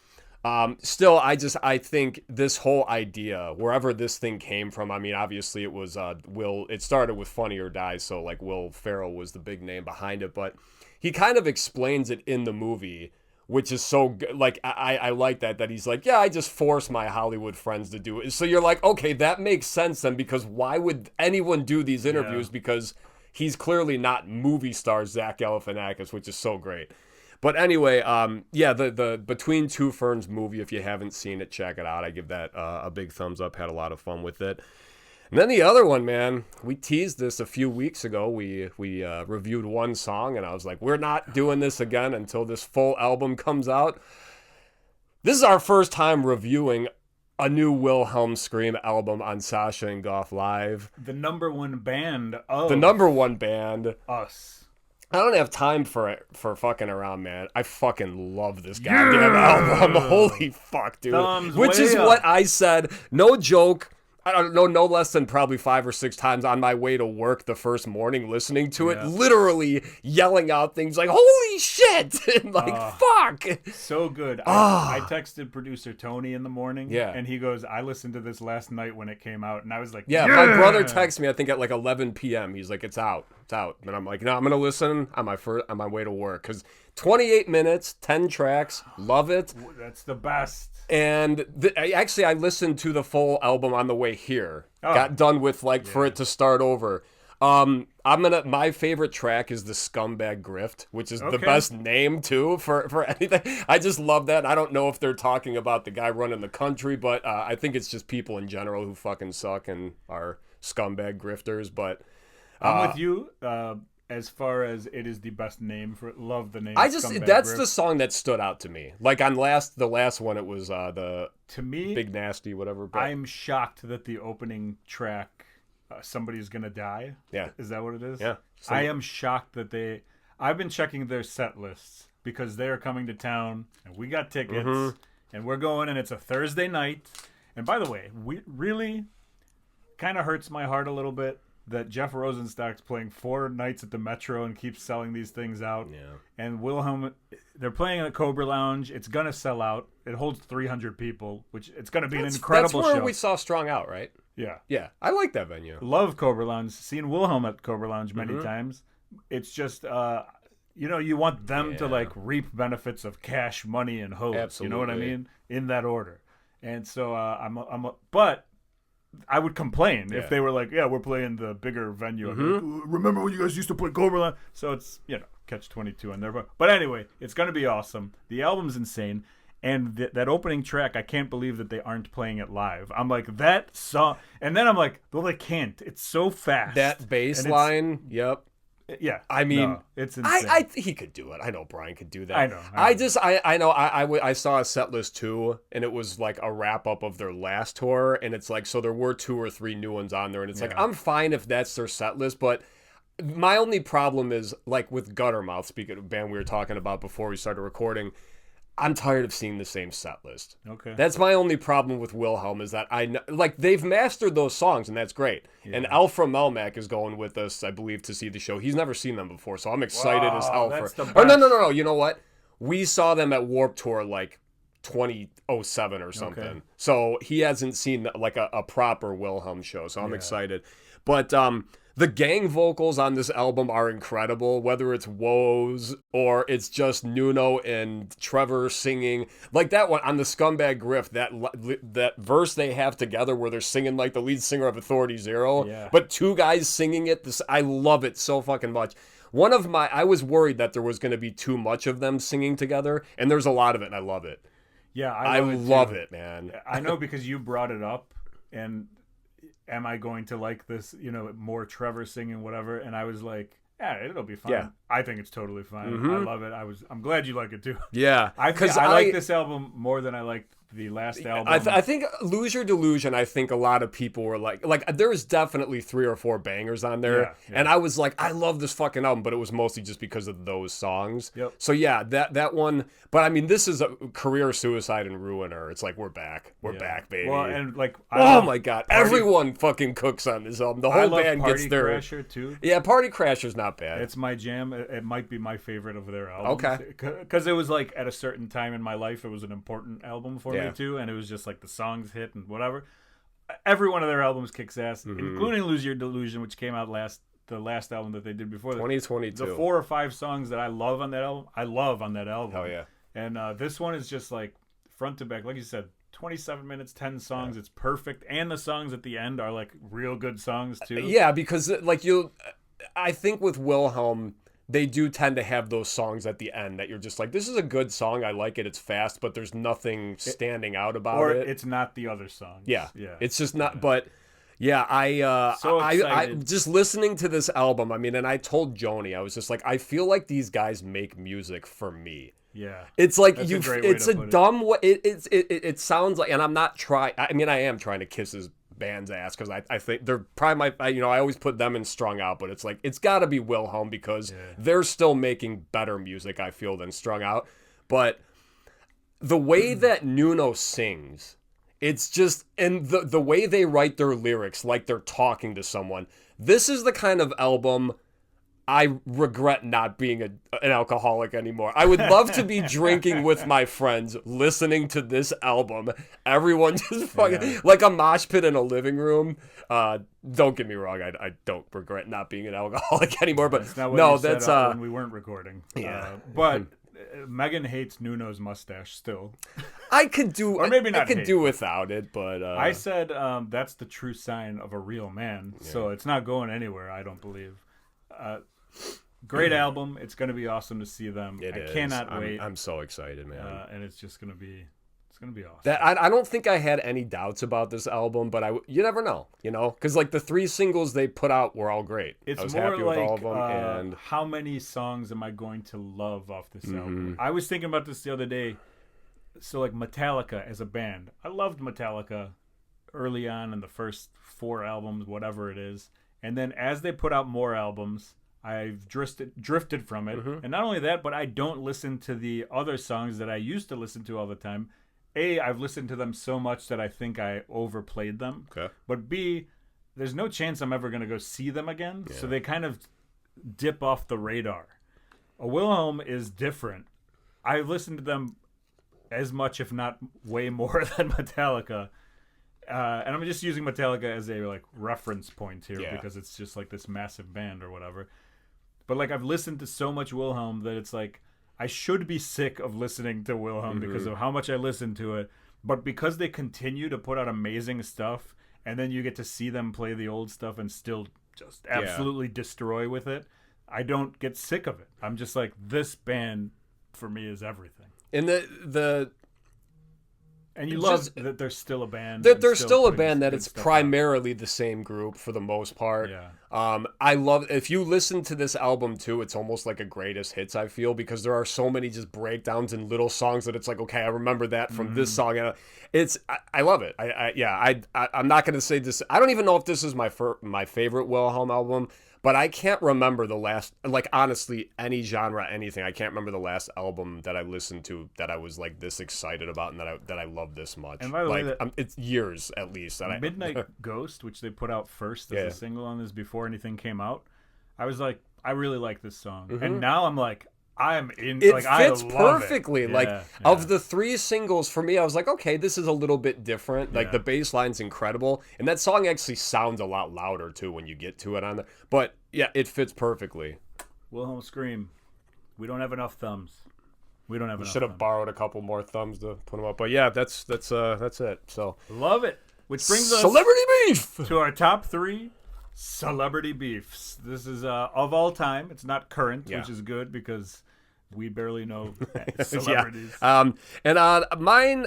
Still, I think this whole idea, wherever this thing came from, I mean, obviously it was it started with Funny or Die, so like Will Ferrell was the big name behind it, but he kind of explains it in the movie, which is so good. Like, I like that he's like, yeah, I just force my Hollywood friends to do it. So you're like, okay, that makes sense then, because why would anyone do these interviews? Yeah. Because he's clearly not movie star Zach Galifianakis, which is so great. But anyway, the Between Two Ferns movie, if you haven't seen it, check it out. I give that a big thumbs up. Had a lot of fun with it. And then the other one, man, we teased this a few weeks ago. We reviewed one song, and I was like, we're not doing this again until this full album comes out. This is our first time reviewing a new Wilhelm Scream album on Sasa and Goff Live. The number one band. Us. I don't have time for fucking around, man. I fucking love this goddamn album. Holy fuck, dude. Which is what I said. No joke. I don't know, no less than probably 5 or 6 times on my way to work the first morning listening to it, literally yelling out things like, holy shit! And like, fuck! So good. I texted producer Tony in the morning, and he goes, I listened to this last night when it came out, and I was like, yeah. My brother texted me, I think at like 11 p.m. He's like, it's out. And I'm like, no, I'm going to listen on my way to work, because 28 minutes, 10 tracks, love it. That's the best. And I listened to the full album on the way here. Got done with for it to start over. My favorite track is the Scumbag Grift, which is the best name too for anything. I just love that. I don't know if they're talking about the guy running the country, but I think it's just people in general who fucking suck and are scumbag grifters. But I'm with you. As far as it is the best name for it, love the name. That's the song that stood out to me. Like on the last one, it was to me Big Nasty, whatever. But I'm shocked that the opening track, Somebody's Gonna Die. Yeah, is that what it is? Yeah, I am shocked that I've been checking their set lists because they are coming to town and we got tickets and we're going and it's a Thursday night. And by the way, we really kind of hurts my heart a little bit that Jeff Rosenstock's playing 4 nights at the Metro and keeps selling these things out. Yeah. And Wilhelm, they're playing at the Cobra Lounge. It's going to sell out. It holds 300 people, which it's going to be an incredible show. That's where we saw Strong Out, right? Yeah. Yeah. I like that venue. Love Cobra Lounge. Seen Wilhelm at Cobra Lounge many times. It's just, you want them to reap benefits of cash, money, and hope. Absolutely. You know what I mean? In that order. And so but I would complain if they were like, yeah, we're playing the bigger venue. Like, remember when you guys used to play Cobra Line? So it's, catch-22 on there. But anyway, it's going to be awesome. The album's insane. And that opening track, I can't believe that they aren't playing it live. I'm like, that song. And then I'm like, well, they can't. It's so fast. That bass line, yep. Yeah, I mean, it's insane. He could do it. I know Bryon could do that. I know. I know. I saw a set list too, and it was like a wrap up of their last tour, and it's like so there were 2 or 3 new ones on there, and it's like I'm fine if that's their set list, but my only problem is like with Guttermouth, speaking of a band we were talking about before we started recording. I'm tired of seeing the same set list. Okay. That's my only problem with Wilhelm is that I know, they've mastered those songs and that's great. Yeah. And Al from Melmac is going with us, I believe, to see the show. He's never seen them before, so I'm excited as hell for. Oh no! You know what? We saw them at Warped Tour 2007 or something. Okay. So he hasn't seen a proper Wilhelm show, so I'm excited. But the gang vocals on this album are incredible, whether it's Woes or it's just Nuno and Trevor singing. Like that one on the Scumbag Grift, that verse they have together where they're singing like the lead singer of Authority Zero, but 2 guys singing it. I love it so fucking much. I was worried that there was going to be too much of them singing together, and there's a lot of it, and I love it. Yeah, I love it, man. I know because you brought it up, and am I going to like this, more Trevor singing, whatever? And I was like, yeah, it'll be fine. Yeah. I think it's totally fine. I love it. I'm glad you like it too. Yeah. I like this album more than I liked the last album. I think Lose Your Delusion, I think a lot of people were like there's definitely 3 or 4 bangers on there. Yeah. And I was like, I love this fucking album, but it was mostly just because of those songs. Yep. So yeah, that one, but I mean, this is a career suicide and ruiner. It's like, we're back. We're back, baby. Well, and like, oh my God. Everyone fucking cooks on this album. The whole band gets their... Party Crasher too. Yeah, Party Crasher's not bad. It's my jam. It might be my favorite of their albums. Okay. Because it was like, at a certain time in my life, it was an important album for me too, and it was just like the songs hit and whatever. Every one of their albums kicks ass, including Lose Your Delusion, which came out the last album that they did before that. 2022. The 4 or 5 songs that I love on that album. Hell yeah. And this one is just like front to back, like you said, 27 minutes, 10 songs. It's perfect, and the songs at the end are like real good songs too. Yeah, because like I think with Wilhelm, they do tend to have those songs at the end that you're just like, this is a good song, I like it, it's fast, but there's nothing standing out about or it. It's not the other songs. Yeah. It's just not. But yeah, I just listening to this album. I mean, and I told Joni, I was just like, I feel like these guys make music for me. Yeah, it's like it's a dumb way. It sounds like, and I'm not trying. I mean, I am trying to kiss his band's ass because I think they're probably I always put them in Strung Out, but it's like, it's got to be Wilhelm because they're still making better music, I feel, than Strung Out. But the way that Nuno sings, it's just, and the way they write their lyrics like they're talking to someone. This is the kind of album I regret not being an alcoholic anymore. I would love to be drinking with my friends, listening to this album. Everyone just fucking like a mosh pit in a living room. Don't get me wrong, I don't regret not being an alcoholic anymore. But that's not what no, you said that's when we weren't recording. Yeah, but Megan hates Nuno's mustache still. I could do, or maybe not. I could do without it, but I said that's the true sign of a real man. Yeah. So it's not going anywhere, I don't believe. Great album. It's going to be awesome to see them. I cannot wait. I'm so excited, man. And it's just going to be awesome. That I don't think I had any doubts about this album, but you never know, because like the 3 singles they put out were all great. It's I was more happy like with all of them. And how many songs am I going to love off this album? I was thinking about this the other day. So like Metallica as a band, I loved Metallica early on in the first 4 albums, whatever it is, and then as they put out more albums, I've drifted from it. And not only that, but I don't listen to the other songs that I used to listen to all the time. A, I've listened to them so much that I think I overplayed them. Okay. But B, there's no chance I'm ever going to go see them again. Yeah. So they kind of dip off the radar. A Wilhelm is different. I listened to them as much, if not way more, than Metallica. And I'm just using Metallica as a like reference point here because it's just like this massive band or whatever. But like I've listened to so much Wilhelm that it's like I should be sick of listening to Wilhelm because of how much I listen to it. But because they continue to put out amazing stuff, and then you get to see them play the old stuff and still just absolutely destroy with it, I don't get sick of it. I'm just like, this band for me is everything. And and you love that they're still a band. That they're still a band that it's primarily the same group for the most part. Yeah. I love, if you listen to this album too, it's almost like a greatest hits, I feel, because there are so many just breakdowns and little songs that it's like, okay, I remember that from this song. And I love it. I'm not going to say this. I don't even know if this is my favorite Wilhelm album, but I can't remember the last, like, honestly, any genre, anything. I can't remember the last album that I listened to that I was like this excited about and that I love this much. And by the way, it's years at least. Midnight Ghost, which they put out first as a single on this before anything came out, I was like, I really like this song, and now I'm like, I'm in. It like, fits I love perfectly. It. Of the 3 singles, for me, I was like, okay, this is a little bit different. Like the bass line's incredible, and that song actually sounds a lot louder too when you get to it on there. But yeah, it fits perfectly. Wilhelm Scream. We don't have enough thumbs. We should have borrowed a couple more thumbs to put them up. But yeah, that's it. So love it. Which brings us Celebrity Beef to our top 3 celebrity beefs. This is of all time. It's not current, which is good because we barely know celebrities. And mine,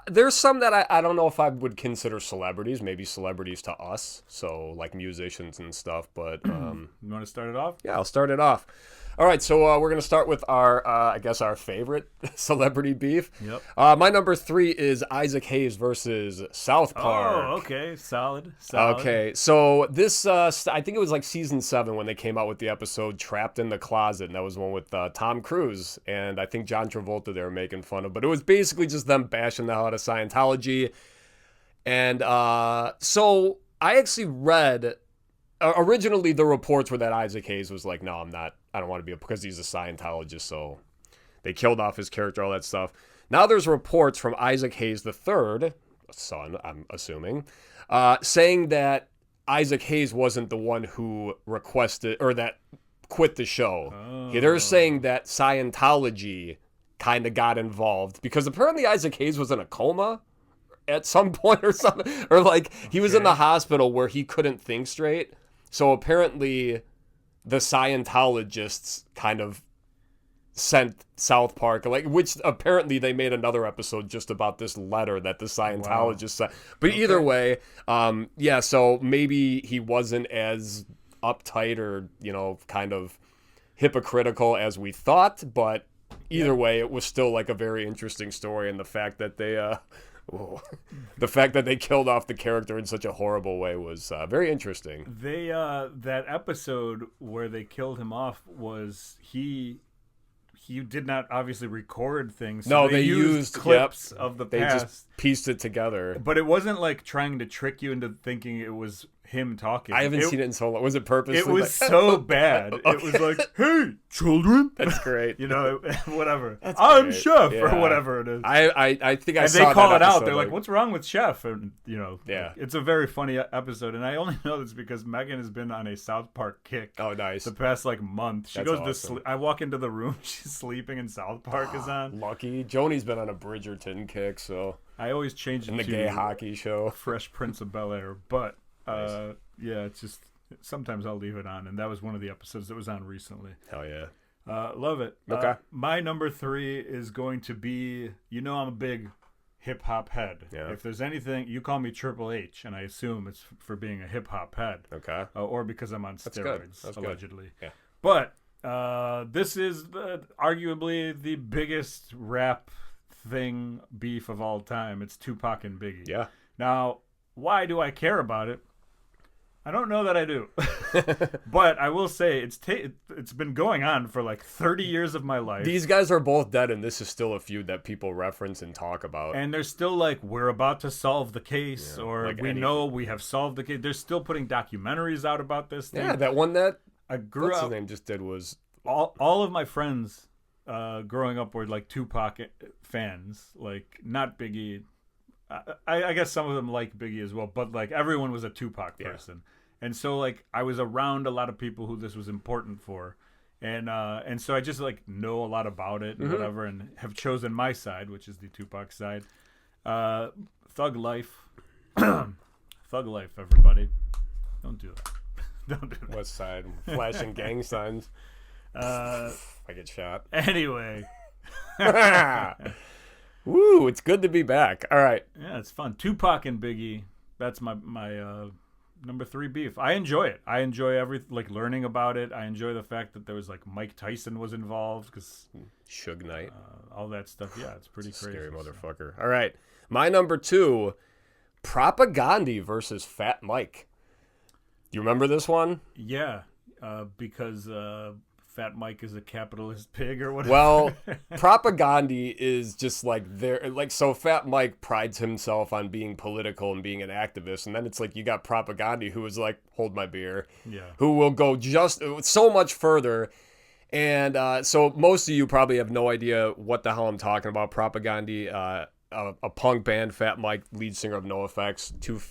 There's some that I don't know if I would consider celebrities, maybe celebrities to us, so like musicians and stuff, but... You want to start it off? Yeah, I'll start it off. All right, so we're going to start with our, I guess, our favorite celebrity beef. Yep. My number 3 is Isaac Hayes versus South Park. Oh, okay. Solid. Okay, so this, I think it was like season 7 when they came out with the episode Trapped in the Closet, and that was one with Tom Cruise, and I think John Travolta they were making fun of, but it was basically just them bashing the hell out of Scientology. And so I actually read... Originally, the reports were that Isaac Hayes was like, no, I don't want to be, because he's a Scientologist, so they killed off his character, all that stuff. Now there's reports from Isaac Hayes III, son, I'm assuming, saying that Isaac Hayes wasn't the one who requested, or that quit the show. Oh. They're saying that Scientology kind of got involved, because apparently Isaac Hayes was in a coma at some point or something, or like he was in the hospital where he couldn't think straight. So apparently the Scientologists kind of sent South Park, like, which apparently they made another episode just about this letter that the Scientologists sent. But either way, so maybe he wasn't as uptight or, kind of hypocritical as we thought, but either way, it was still like a very interesting story, and the fact that they the fact that they killed off the character in such a horrible way was very interesting. They that episode where they killed him off was he did not obviously record things. So no, they used clips of the past. They just pieced it together. But it wasn't like trying to trick you into thinking it was him talking. I haven't seen it in so long. Was it purposely? It was so bad. Okay. It was like, hey, children. That's great. Whatever. That's I'm great. Chef Yeah. or whatever it is. I think I and saw they call that it out. episode, They're like, what's wrong with Chef? And, yeah. It's a very funny episode. And I only know this because Megan has been on a South Park kick. Oh, nice. The past month. She That's goes awesome. to sleep. I walk into the room. She's sleeping and South Park is on. Lucky. Joni's been on a Bridgerton kick, so. I always change it in the to gay hockey show. Fresh Prince of Bel-Air. But, nice. Yeah, it's just sometimes I'll leave it on, and that was one of the episodes that was on recently. Hell yeah. Love it. Okay. My number 3 is going to be, I'm a big hip-hop head. Yeah. If there's anything, you call me Triple H, and I assume it's for being a hip-hop head. Okay. Or because I'm on steroids, That's allegedly. Good. Yeah. But this is arguably the biggest rap thing beef of all time. It's Tupac and Biggie. Yeah. Now, why do I care about it? I don't know that I do. But I will say it's been going on for like 30 years of my life. These guys are both dead, and this is still a feud that people reference and talk about. And they're still like, we're about to solve the case, or like know we have solved the case. They're still putting documentaries out about this thing. Yeah, that one that I grew what's up. his name just did was... All of my friends growing up were like Tupac fans, like not Biggie. I guess some of them like Biggie as well, but like everyone was a Tupac person. Yeah. And so like I was around a lot of people who this was important for. And so I just like know a lot about it and whatever, and have chosen my side, which is the Tupac side. Thug life. Thug life, everybody. Don't do that. Don't do that. West Side, flashing gang signs. I get shot. Anyway. Woo, it's good to be back. All right. Yeah, it's fun. Tupac and Biggie. That's my number 3 beef. I enjoy it. I enjoy learning about it. I enjoy the fact that there was like Mike Tyson was involved because Suge Knight, all that stuff. Yeah, it's pretty crazy. Scary motherfucker. All right, my number 2, Propaganda versus Fat Mike. Do you remember this one? Yeah, because Fat Mike is a capitalist pig or whatever. Well, Propaganda is just like so Fat Mike prides himself on being political and being an activist, and then it's like you got Propaganda who is like, hold my beer, who will go just so much further. And so most of you probably have no idea what the hell I'm talking about. Propaganda, a punk band, Fat Mike, lead singer of NoFX, 2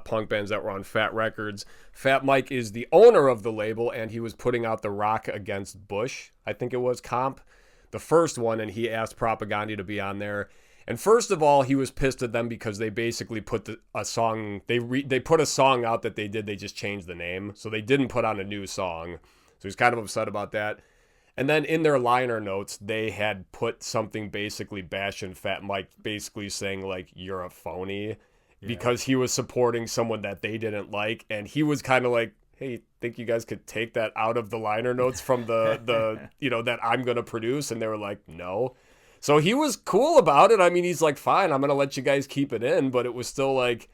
punk bands that were on Fat Records. Fat Mike is the owner of the label, and he was putting out the Rock Against Bush, I think it was, comp, the first one, and he asked Propaganda to be on there. And first of all, he was pissed at them because they basically put a song, they put a song out that they just changed the name, so they didn't put on a new song. So he's kind of upset about that. And then in their liner notes, they had put something basically bashing Fat Mike, basically saying, like, you're a phony, because he was supporting someone that they didn't like. And he was kind of like, hey, think you guys could take that out of the liner notes from the you know, that I'm going to produce? And they were like, no. So he was cool about it. I mean, he's like, fine, I'm going to let you guys keep it in. But it was still like,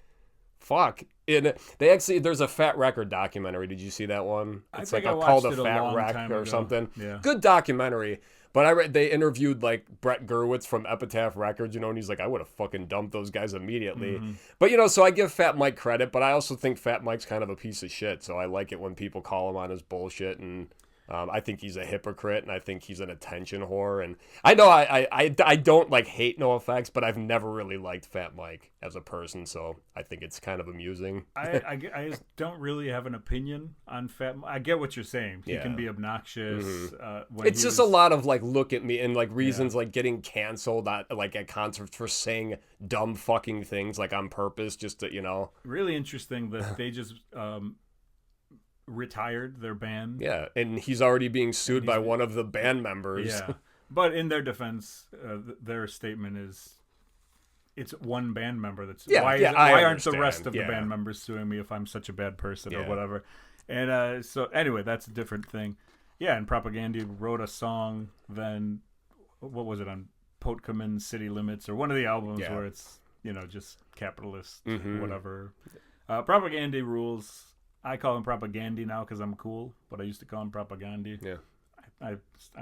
fuck. There's a Fat Record documentary. Did you see that one? It's like called a Fat Wreck or something. Yeah. Good documentary. But they interviewed like Brett Gurwitz from Epitaph Records, you know, and he's like, I would have fucking dumped those guys immediately. Mm-hmm. But, you know, so I give Fat Mike credit, but I also think Fat Mike's kind of a piece of shit. So I like it when people call him on his bullshit, and I think he's a hypocrite, and I think he's an attention whore. And I know I don't like hate NoFX, but I've never really liked Fat Mike as a person, so I think it's kind of amusing. I just don't really have an opinion on Fat Mike. I get what you're saying. He can be obnoxious. Mm-hmm. It's just a lot of like, look at me, and like reasons like getting canceled at concerts for saying dumb fucking things like on purpose, just to, you know. Really interesting that they just retired their band. Yeah, and he's already being sued by one of the band members. Yeah, but in their defense, their statement is, it's one band member that's why aren't the rest of the band members suing me if I'm such a bad person or whatever. And so anyway, that's a different thing. Yeah, and Propaganda wrote a song then, what was it, on Potkaman City Limits, or one of the albums where it's, you know, just capitalist whatever. Propaganda rules. I call him Propaganda now because I'm cool, but I used to call him Propaganda. Yeah, I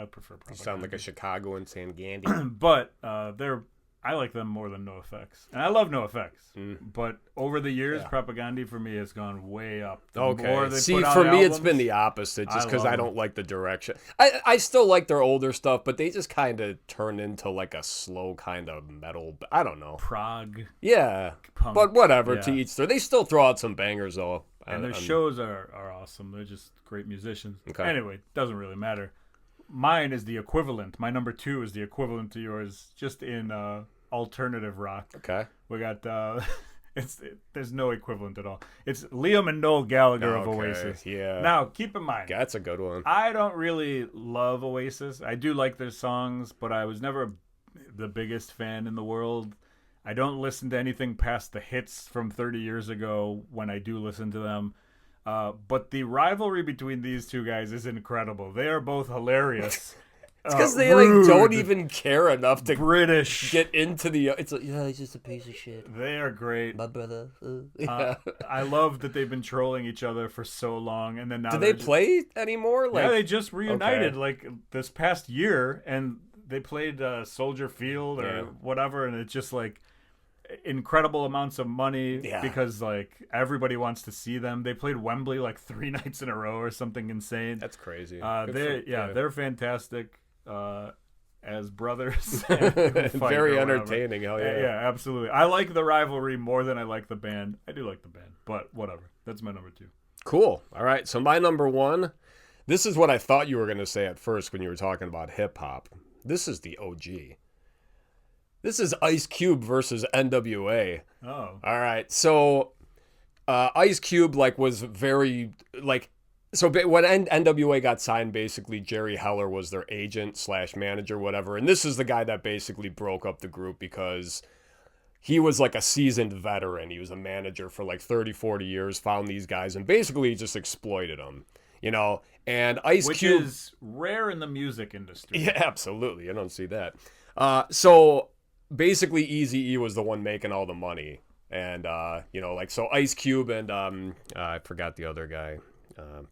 prefer Propaganda. You sound like a Chicagoan saying Gandhi. But I like them more than NoFX, and I love NoFX. But over the years, Propaganda for me has gone way up. See, for me, it's been the opposite, just because I don't like the direction. I still like their older stuff, but they just kind of turn into like a slow kind of metal. I don't know. Prog. Yeah, punk. But whatever. To each their. They still throw out some bangers though. And their shows are awesome. They're just great musicians. Okay. Anyway, doesn't really matter. Mine is the equivalent. My number 2 is the equivalent to yours, just in alternative rock. Okay. We got there's no equivalent at all. It's Liam and Noel Gallagher of Oasis. Yeah. Now, keep in mind, that's a good one. I don't really love Oasis. I do like their songs, but I was never the biggest fan in the world. I don't listen to anything past the hits from 30 years ago when I do listen to them. But the rivalry between these two guys is incredible. They are both hilarious. It's because they like don't even care enough to British get into the. It's like, yeah, he's just a piece of shit. They are great, my brother. I love that they've been trolling each other for so long, and then now do they play anymore? Like, yeah, they just reunited like this past year, and they played Soldier Field or whatever, and it's just like incredible amounts of money because like everybody wants to see them. They played Wembley like 3 nights in a row or something insane. That's crazy. They're fantastic. As brothers. Very entertaining. Hell yeah. Yeah, absolutely. I like the rivalry more than I like the band. I do like the band, but whatever. That's my number 2. Cool. All right. So my number 1, this is what I thought you were going to say at first when you were talking about hip hop. This is the OG. This is Ice Cube versus NWA. Oh. All right. So Ice Cube was very So when NWA got signed, basically Jerry Heller was their agent / manager, whatever. And this is the guy that basically broke up the group because he was like a seasoned veteran. He was a manager for 30, 40 years, found these guys, and basically just exploited them, you know. And Ice Cube... Which is rare in the music industry. Yeah, absolutely. I don't see that. So basically Eazy-E was the one making all the money. And, so Ice Cube and I forgot the other guy.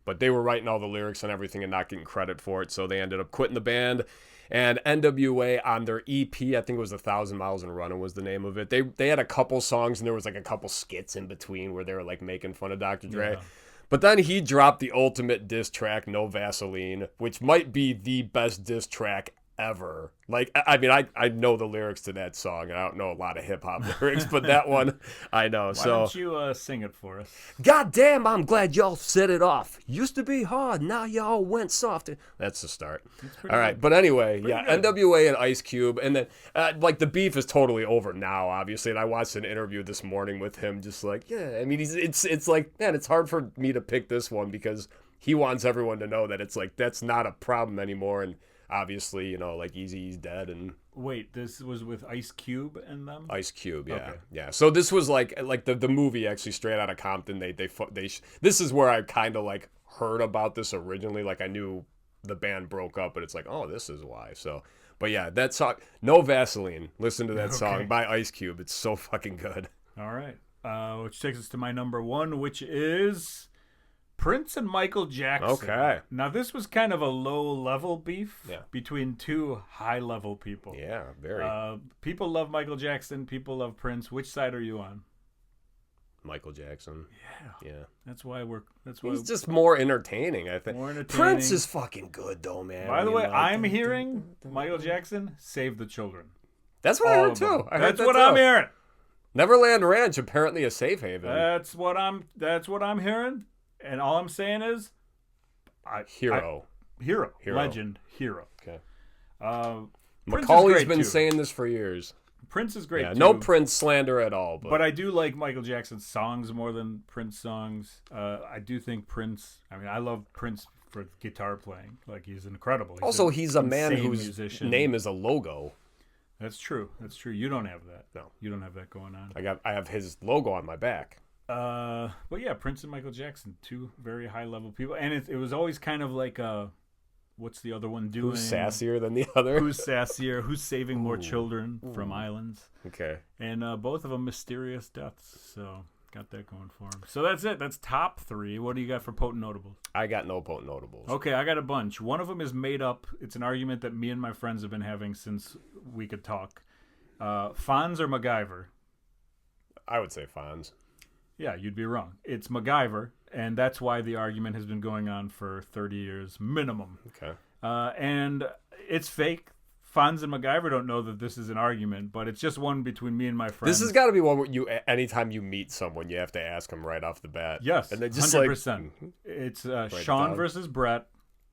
But they were writing all the lyrics and everything and not getting credit for it, so they ended up quitting the band. And NWA on their EP, I think it was 1,000 Miles and Running was the name of it. They had a couple songs and there was a couple skits in between where they were making fun of Dr. Dre. Yeah. But then he dropped the ultimate diss track, No Vaseline, which might be the best diss track ever. I know the lyrics to that song, and I don't know a lot of hip-hop lyrics, but that one I know. Why don't you sing it for us? God damn, I'm glad y'all set it off. Used to be hard, now y'all went softer. That's the start. All right, good. But anyway, good. NWA and Ice Cube, and then the beef is totally over now, obviously, and I watched an interview this morning with him, just it's man, it's hard for me to pick this one because he wants everyone to know that it's like that's not a problem anymore. And obviously, you know, like Eazy-E's dead. And wait, this was with Ice Cube and them? Ice Cube, yeah, okay. yeah. So this was like the movie actually straight out of Compton. This is where I kind of like heard about this originally. Like I knew the band broke up, but it's like, oh, this is why. So, but yeah, that song, No Vaseline. Listen to that song by Ice Cube. It's so fucking good. All right. Which takes us to my number one, which is Prince and Michael Jackson. Okay. Now, this was kind of a low-level beef between two high-level people. Yeah, very. People love Michael Jackson. People love Prince. Which side are you on? Michael Jackson. Yeah. That's why he's just more entertaining, I think. More entertaining. Prince is fucking good, though, man. By the way, I'm hearing Michael Jackson Save the Children. That's what I heard, too. That's what I'm hearing. Neverland Ranch, apparently a safe haven. That's what I'm hearing, and all I'm saying is, hero, legend, hero. Okay. Macaulay's been saying this for years. Prince is great. Yeah, too. No Prince slander at all. But I do like Michael Jackson's songs more than Prince songs. I do think Prince. I mean, I love Prince for guitar playing. Like he's incredible. He's a man whose name is a logo. That's true. You don't have that. No. You don't have that going on. I have his logo on my back. But yeah, Prince and Michael Jackson, two very high level people, and it was always kind of like what's the other one doing? Who's sassier than the other? Who's sassier? Who's saving more children from islands? Okay. And both of them mysterious deaths. So got that going for them. So that's it. That's top three. What do you got for potent notables? I got no potent notables. Okay, I got a bunch. One of them is made up. It's an argument that me and my friends have been having since we could talk. Fonz or MacGyver? I would say Fonz. Yeah, you'd be wrong. It's MacGyver, and that's why the argument has been going on for 30 years minimum. Okay. And it's fake. Fonz and MacGyver don't know that this is an argument, but it's just one between me and my friends. This has got to be one where anytime you meet someone, you have to ask them right off the bat. Yes, and they just 100%. It's Sean versus Brett.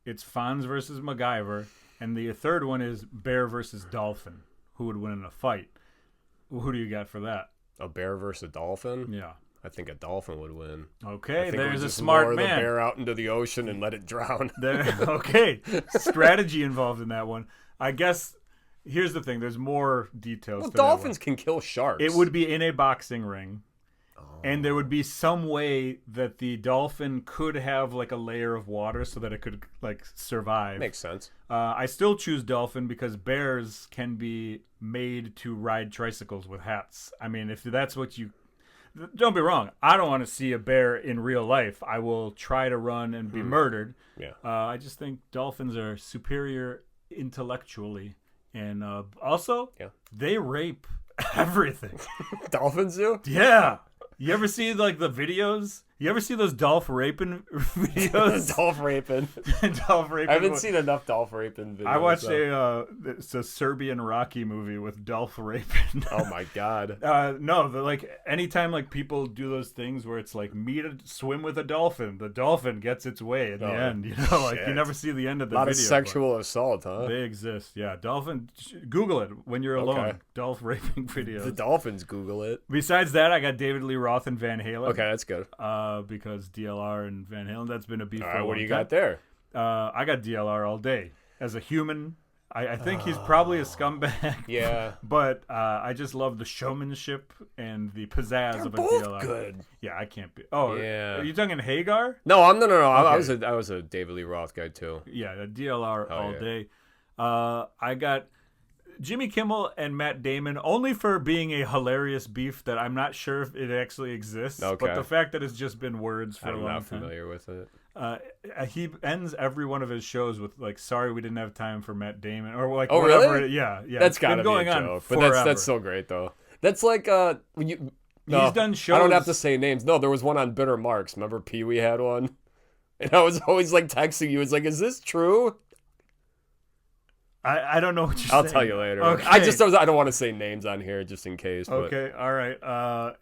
It's Fonz versus MacGyver. And the third one is Bear versus Dolphin. Who would win in a fight? Who do you got for that? A bear versus a dolphin? Yeah. I think a dolphin would win. Okay, there's a smart man. The bear out into the ocean and let it drown. Okay, strategy involved in that one. I guess here's the thing. There's more details. Well, to dolphins can kill sharks. It would be in a boxing ring, and there would be some way that the dolphin could have like a layer of water so that it could like survive. Makes sense. I still choose dolphin because bears can be made to ride tricycles with hats. I mean, if that's what you... Don't be wrong. I don't want to see a bear in real life. I will try to run and be murdered. Yeah. I just think dolphins are superior intellectually. And also, they rape everything. Dolphins do? Yeah. You ever see like the videos? You ever see those dolph raping videos? Dolph raping. Dolph raping. I haven't seen enough dolph raping videos. I watched it's a Serbian Rocky movie with dolph raping. Oh my god. No, like anytime like people do those things where it's like swim with a dolphin, the dolphin gets its way at the end. You know, like you never see the end of the video. A lot of sexual assault, huh? They exist. Yeah, dolphin. Google it when you're alone. Okay. Dolph raping videos. The dolphins Google it. Besides that, I got David Lee Roth and Van Halen. Okay, that's good. Because DLR and Van Halen, that's been a beef. All right, what do you got there? I got DLR all day. As a human, I think he's probably a scumbag. Yeah. But I just love the showmanship and the pizzazz of a both DLR. Good. Yeah, I can't be. Oh, yeah. Are you talking Hagar? No, no. Okay. I was a David Lee Roth guy too. Yeah, a DLR all day. I got Jimmy Kimmel and Matt Damon only for being a hilarious beef that I'm not sure if it actually exists. Okay. But the fact that it's just been words for a long time. I'm not familiar with it. He ends every one of his shows with like, "Sorry, we didn't have time for Matt Damon," or like, "Oh, whatever. Really? Yeah. That's gotta be a joke. But that's so great though. That's like when you. No, he's done shows. I don't have to say names. No, there was one on Bitter Marks. Remember Pee Wee had one, and I was always like texting you. It's like, "Is this true?" I don't know what you're saying. I'll tell you later. Okay. I don't want to say names on here just in case. But. Okay, all right.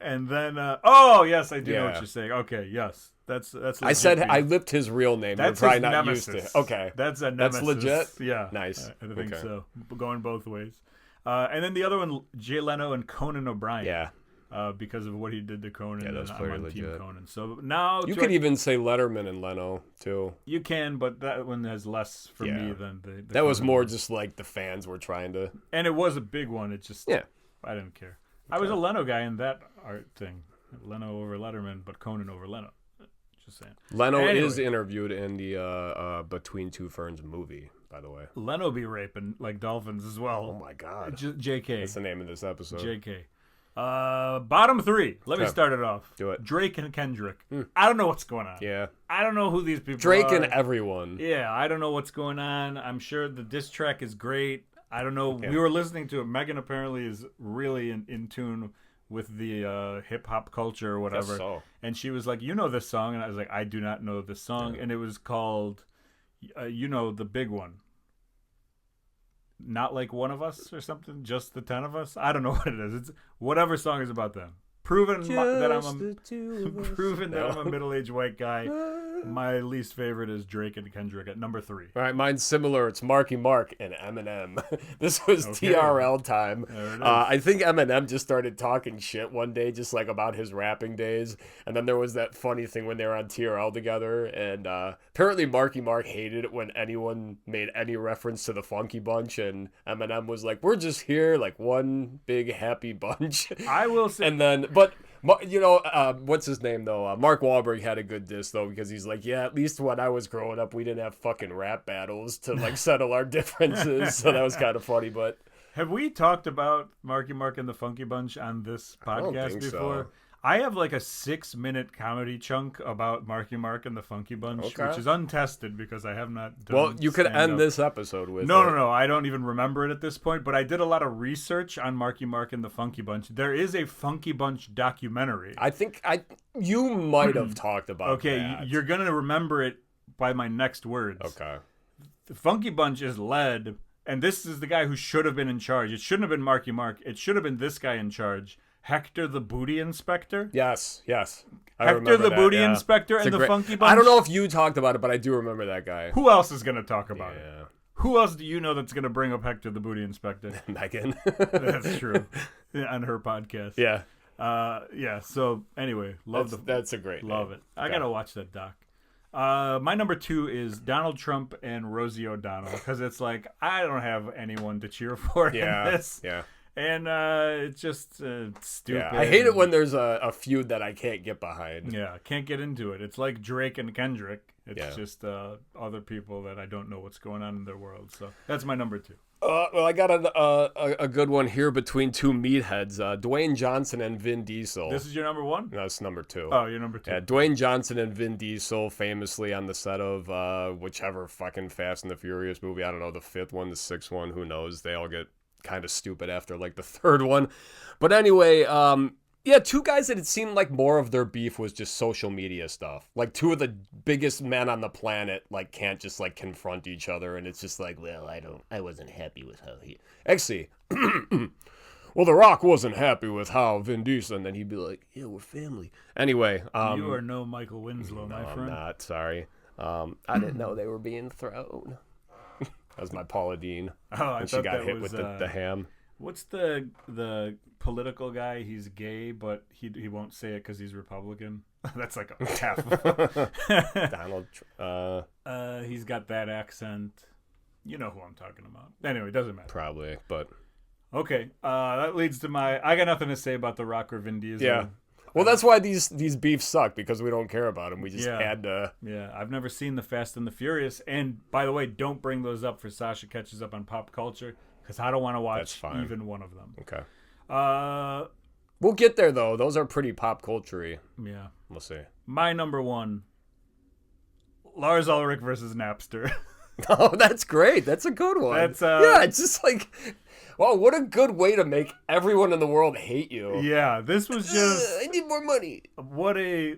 And then oh yes, I do know what you're saying. Okay, yes. That's I said I lipped his real name. That's You're probably not nemesis. Used to. Okay. That's a nemesis. That's legit? Yeah. Nice. I think so. Going both ways. And then the other one, Jay Leno and Conan O'Brien. Yeah. because of what he did to Conan. Yeah, that's and I'm on legit. Team Conan. So now you could even say Letterman and Leno too. You can, but that one has less for me than the that Conan was more one. just like the fans were trying to. And it was a big one. It just I didn't care. Okay. I was a Leno guy in that art thing. Leno over Letterman, but Conan over Leno. Just saying. Leno is interviewed in the Between Two Ferns movie, by the way. Leno be raping like dolphins as well. Oh my God. JK. That's the name of this episode. JK. Bottom three. Let me start it off. Do it. Drake and Kendrick. I don't know what's going on. Yeah. I don't know who these people Drake are. and everyone. Yeah, I don't know what's going on. I'm sure the diss track is great. I don't know. We were listening to it. Megan apparently is really in tune with the hip hop culture or whatever. Guess so. And she was like, "You know this song?" And I was like, "I do not know this song." And it was called, the big one. Not Like One of Us or something. Just the 10 of us. I don't know what it is. It's whatever song is about them. Proving that I'm a middle-aged white guy. My least favorite is Drake and Kendrick at number 3. All right, mine's similar. It's Marky Mark and Eminem. This was TRL time. I think Eminem just started talking shit one day, just like about his rapping days. And then there was that funny thing when they were on TRL together. And apparently Marky Mark hated it when anyone made any reference to the Funky Bunch. And Eminem was like, "We're just here, like one big happy bunch." I will say. And then, but what's his name though? Mark Wahlberg had a good diss though, because he's like, "Yeah, at least when I was growing up, we didn't have fucking rap battles to like settle our differences." So that was kind of funny. But have we talked about Marky Mark and the Funky Bunch on this podcast before? So. I have like a 6-minute comedy chunk about Marky Mark and the Funky Bunch, which is untested because I have not done. Well, you could end this episode with No. I don't even remember it at this point, but I did a lot of research on Marky Mark and the Funky Bunch. There is a Funky Bunch documentary. I think you might have talked about that. You're going to remember it by my next words. Okay. The Funky Bunch is led, and this is the guy who should have been in charge. It shouldn't have been Marky Mark. It should have been this guy in charge. Hector the Booty Inspector? Yes. Hector the Booty Inspector and the Funky Bunch? I don't know if you talked about it, but I do remember that guy. Who else is going to talk about it? Who else do you know that's going to bring up Hector the Booty Inspector? Megan. That's true. On her podcast. Yeah. So anyway, that's a great love name. it. I got to watch that doc. My number 2 is Donald Trump and Rosie O'Donnell, because it's like, I don't have anyone to cheer for in this. Yeah. And it's just stupid. Yeah, I hate it when there's a feud that I can't get behind. Yeah, can't get into it. It's like Drake and Kendrick. It's just other people that I don't know what's going on in their world. So that's my number 2. Well, I got a good one here between two meatheads, Dwayne Johnson and Vin Diesel. This is your number 1? No, it's number 2. Oh, you're number 2. Yeah, Dwayne Johnson and Vin Diesel, famously on the set of whichever fucking Fast and the Furious movie. I don't know, the 5th one, the 6th one, who knows? They all get kind of stupid after like the 3rd one. But anyway, two guys that it seemed like more of their beef was just social media stuff. Like two of the biggest men on the planet like can't just like confront each other, and it's just like, well, I wasn't happy with how he actually well, The Rock wasn't happy with how Vin Diesel, and then he'd be like, yeah, we're family. Anyway, you are no Michael Winslow, my friend. I'm not, sorry. I didn't know they were being thrown. That was my Paula Deen. Oh, I and thought she got that hit was, with the ham. What's the political guy? He's gay, but he won't say it because he's Republican. That's like a half. Donald. He's got that accent. You know who I'm talking about. Anyway, it doesn't matter. Probably, but okay. That leads to I got nothing to say about The Rock or Vin Diesel. Yeah. Well, that's why these beefs suck, because we don't care about them. We just had to. Yeah, I've never seen The Fast and the Furious. And by the way, don't bring those up for Sasha Catches Up on Pop Culture, because I don't want to watch even one of them. Okay. We'll get there, though. Those are pretty pop culture-y. Yeah. We'll see. My number 1, Lars Ulrich versus Napster. Oh, that's great. That's a good one. That's yeah, it's just like, wow, what a good way to make everyone in the world hate you. Yeah, this was just I need more money. What a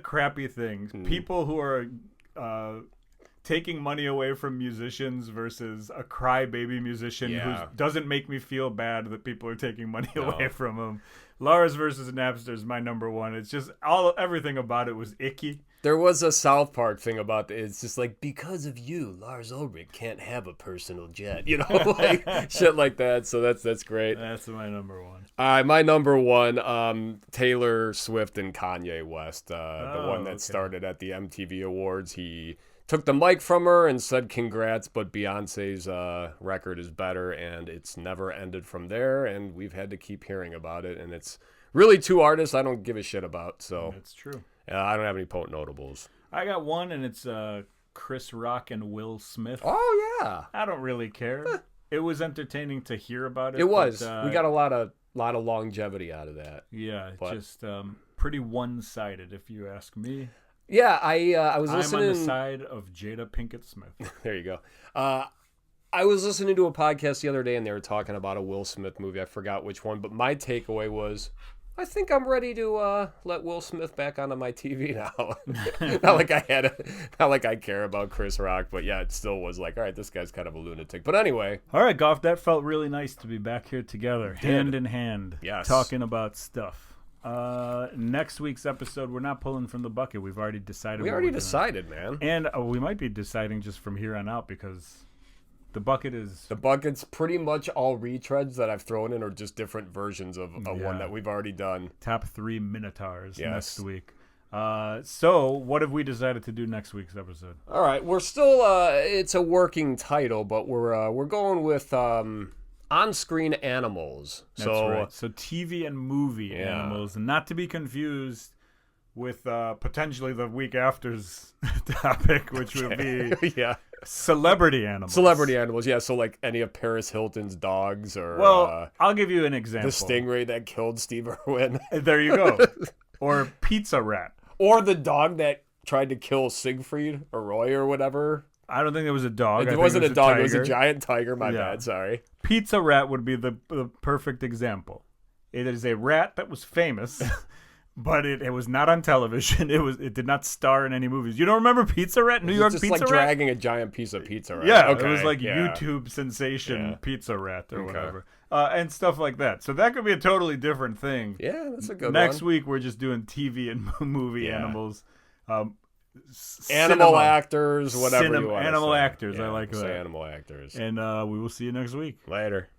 crappy thing. People who are taking money away from musicians versus a crybaby musician who doesn't make me feel bad that people are taking money away from him. Lars versus Napster is my number 1. It's just everything about it was icky. There was a South Park thing about it. It's just like, because of you, Lars Ulrich can't have a personal jet. Like shit like that. So that's great. That's my number one. All right, my number one, Taylor Swift and Kanye West, the one that started at the MTV Awards. He took the mic from her and said congrats, but Beyonce's record is better, and it's never ended from there, and we've had to keep hearing about it, and it's really two artists I don't give a shit about. So that's true. I don't have any potent notables. I got one, and it's Chris Rock and Will Smith. Oh, yeah. I don't really care. It was entertaining to hear about it. It was. We got a lot of longevity out of that. Yeah, just pretty one-sided, if you ask me. Yeah, I was listening. I'm on the side of Jada Pinkett Smith. There you go. I was listening to a podcast the other day, and they were talking about a Will Smith movie. I forgot which one, but my takeaway was, I think I'm ready to let Will Smith back onto my TV now. Not like I care about Chris Rock, but yeah, it still was like, all right, this guy's kind of a lunatic. But anyway. All right, Goff, that felt really nice to be back here together, hand in hand, talking about stuff. Next week's episode, we're not pulling from the bucket. We've already decided. We already decided, man. And we might be deciding just from here on out because the bucket's pretty much all retreads that I've thrown in, or just different versions of one that we've already done. Top 3 Minotaurs next week. So what have we decided to do next week's episode? All right, we're still it's a working title, but we're going with on-screen animals. That's right. So TV and movie animals, not to be confused with potentially the week after's topic, which would be celebrity animals. Celebrity animals, yeah. So like any of Paris Hilton's dogs, or I'll give you an example. The stingray that killed Steve Irwin. There you go. Or Pizza Rat. Or the dog that tried to kill Siegfried or Roy or whatever. I don't think it was a dog. It wasn't a dog. It was a giant tiger. My bad. Sorry. Pizza Rat would be the perfect example. It is a rat that was famous. But it was not on television. It did not star in any movies. You don't remember Pizza Rat? New York Pizza Rat? Just like dragging a giant piece of pizza rat. Yeah, it was like YouTube sensation Pizza Rat or whatever. And stuff like that. So that could be a totally different thing. Yeah, that's a good one. Next week, we're just doing TV and movie animals. Animal actors, whatever you want to say. Animal actors, I like that. Say animal actors. And we will see you next week. Later.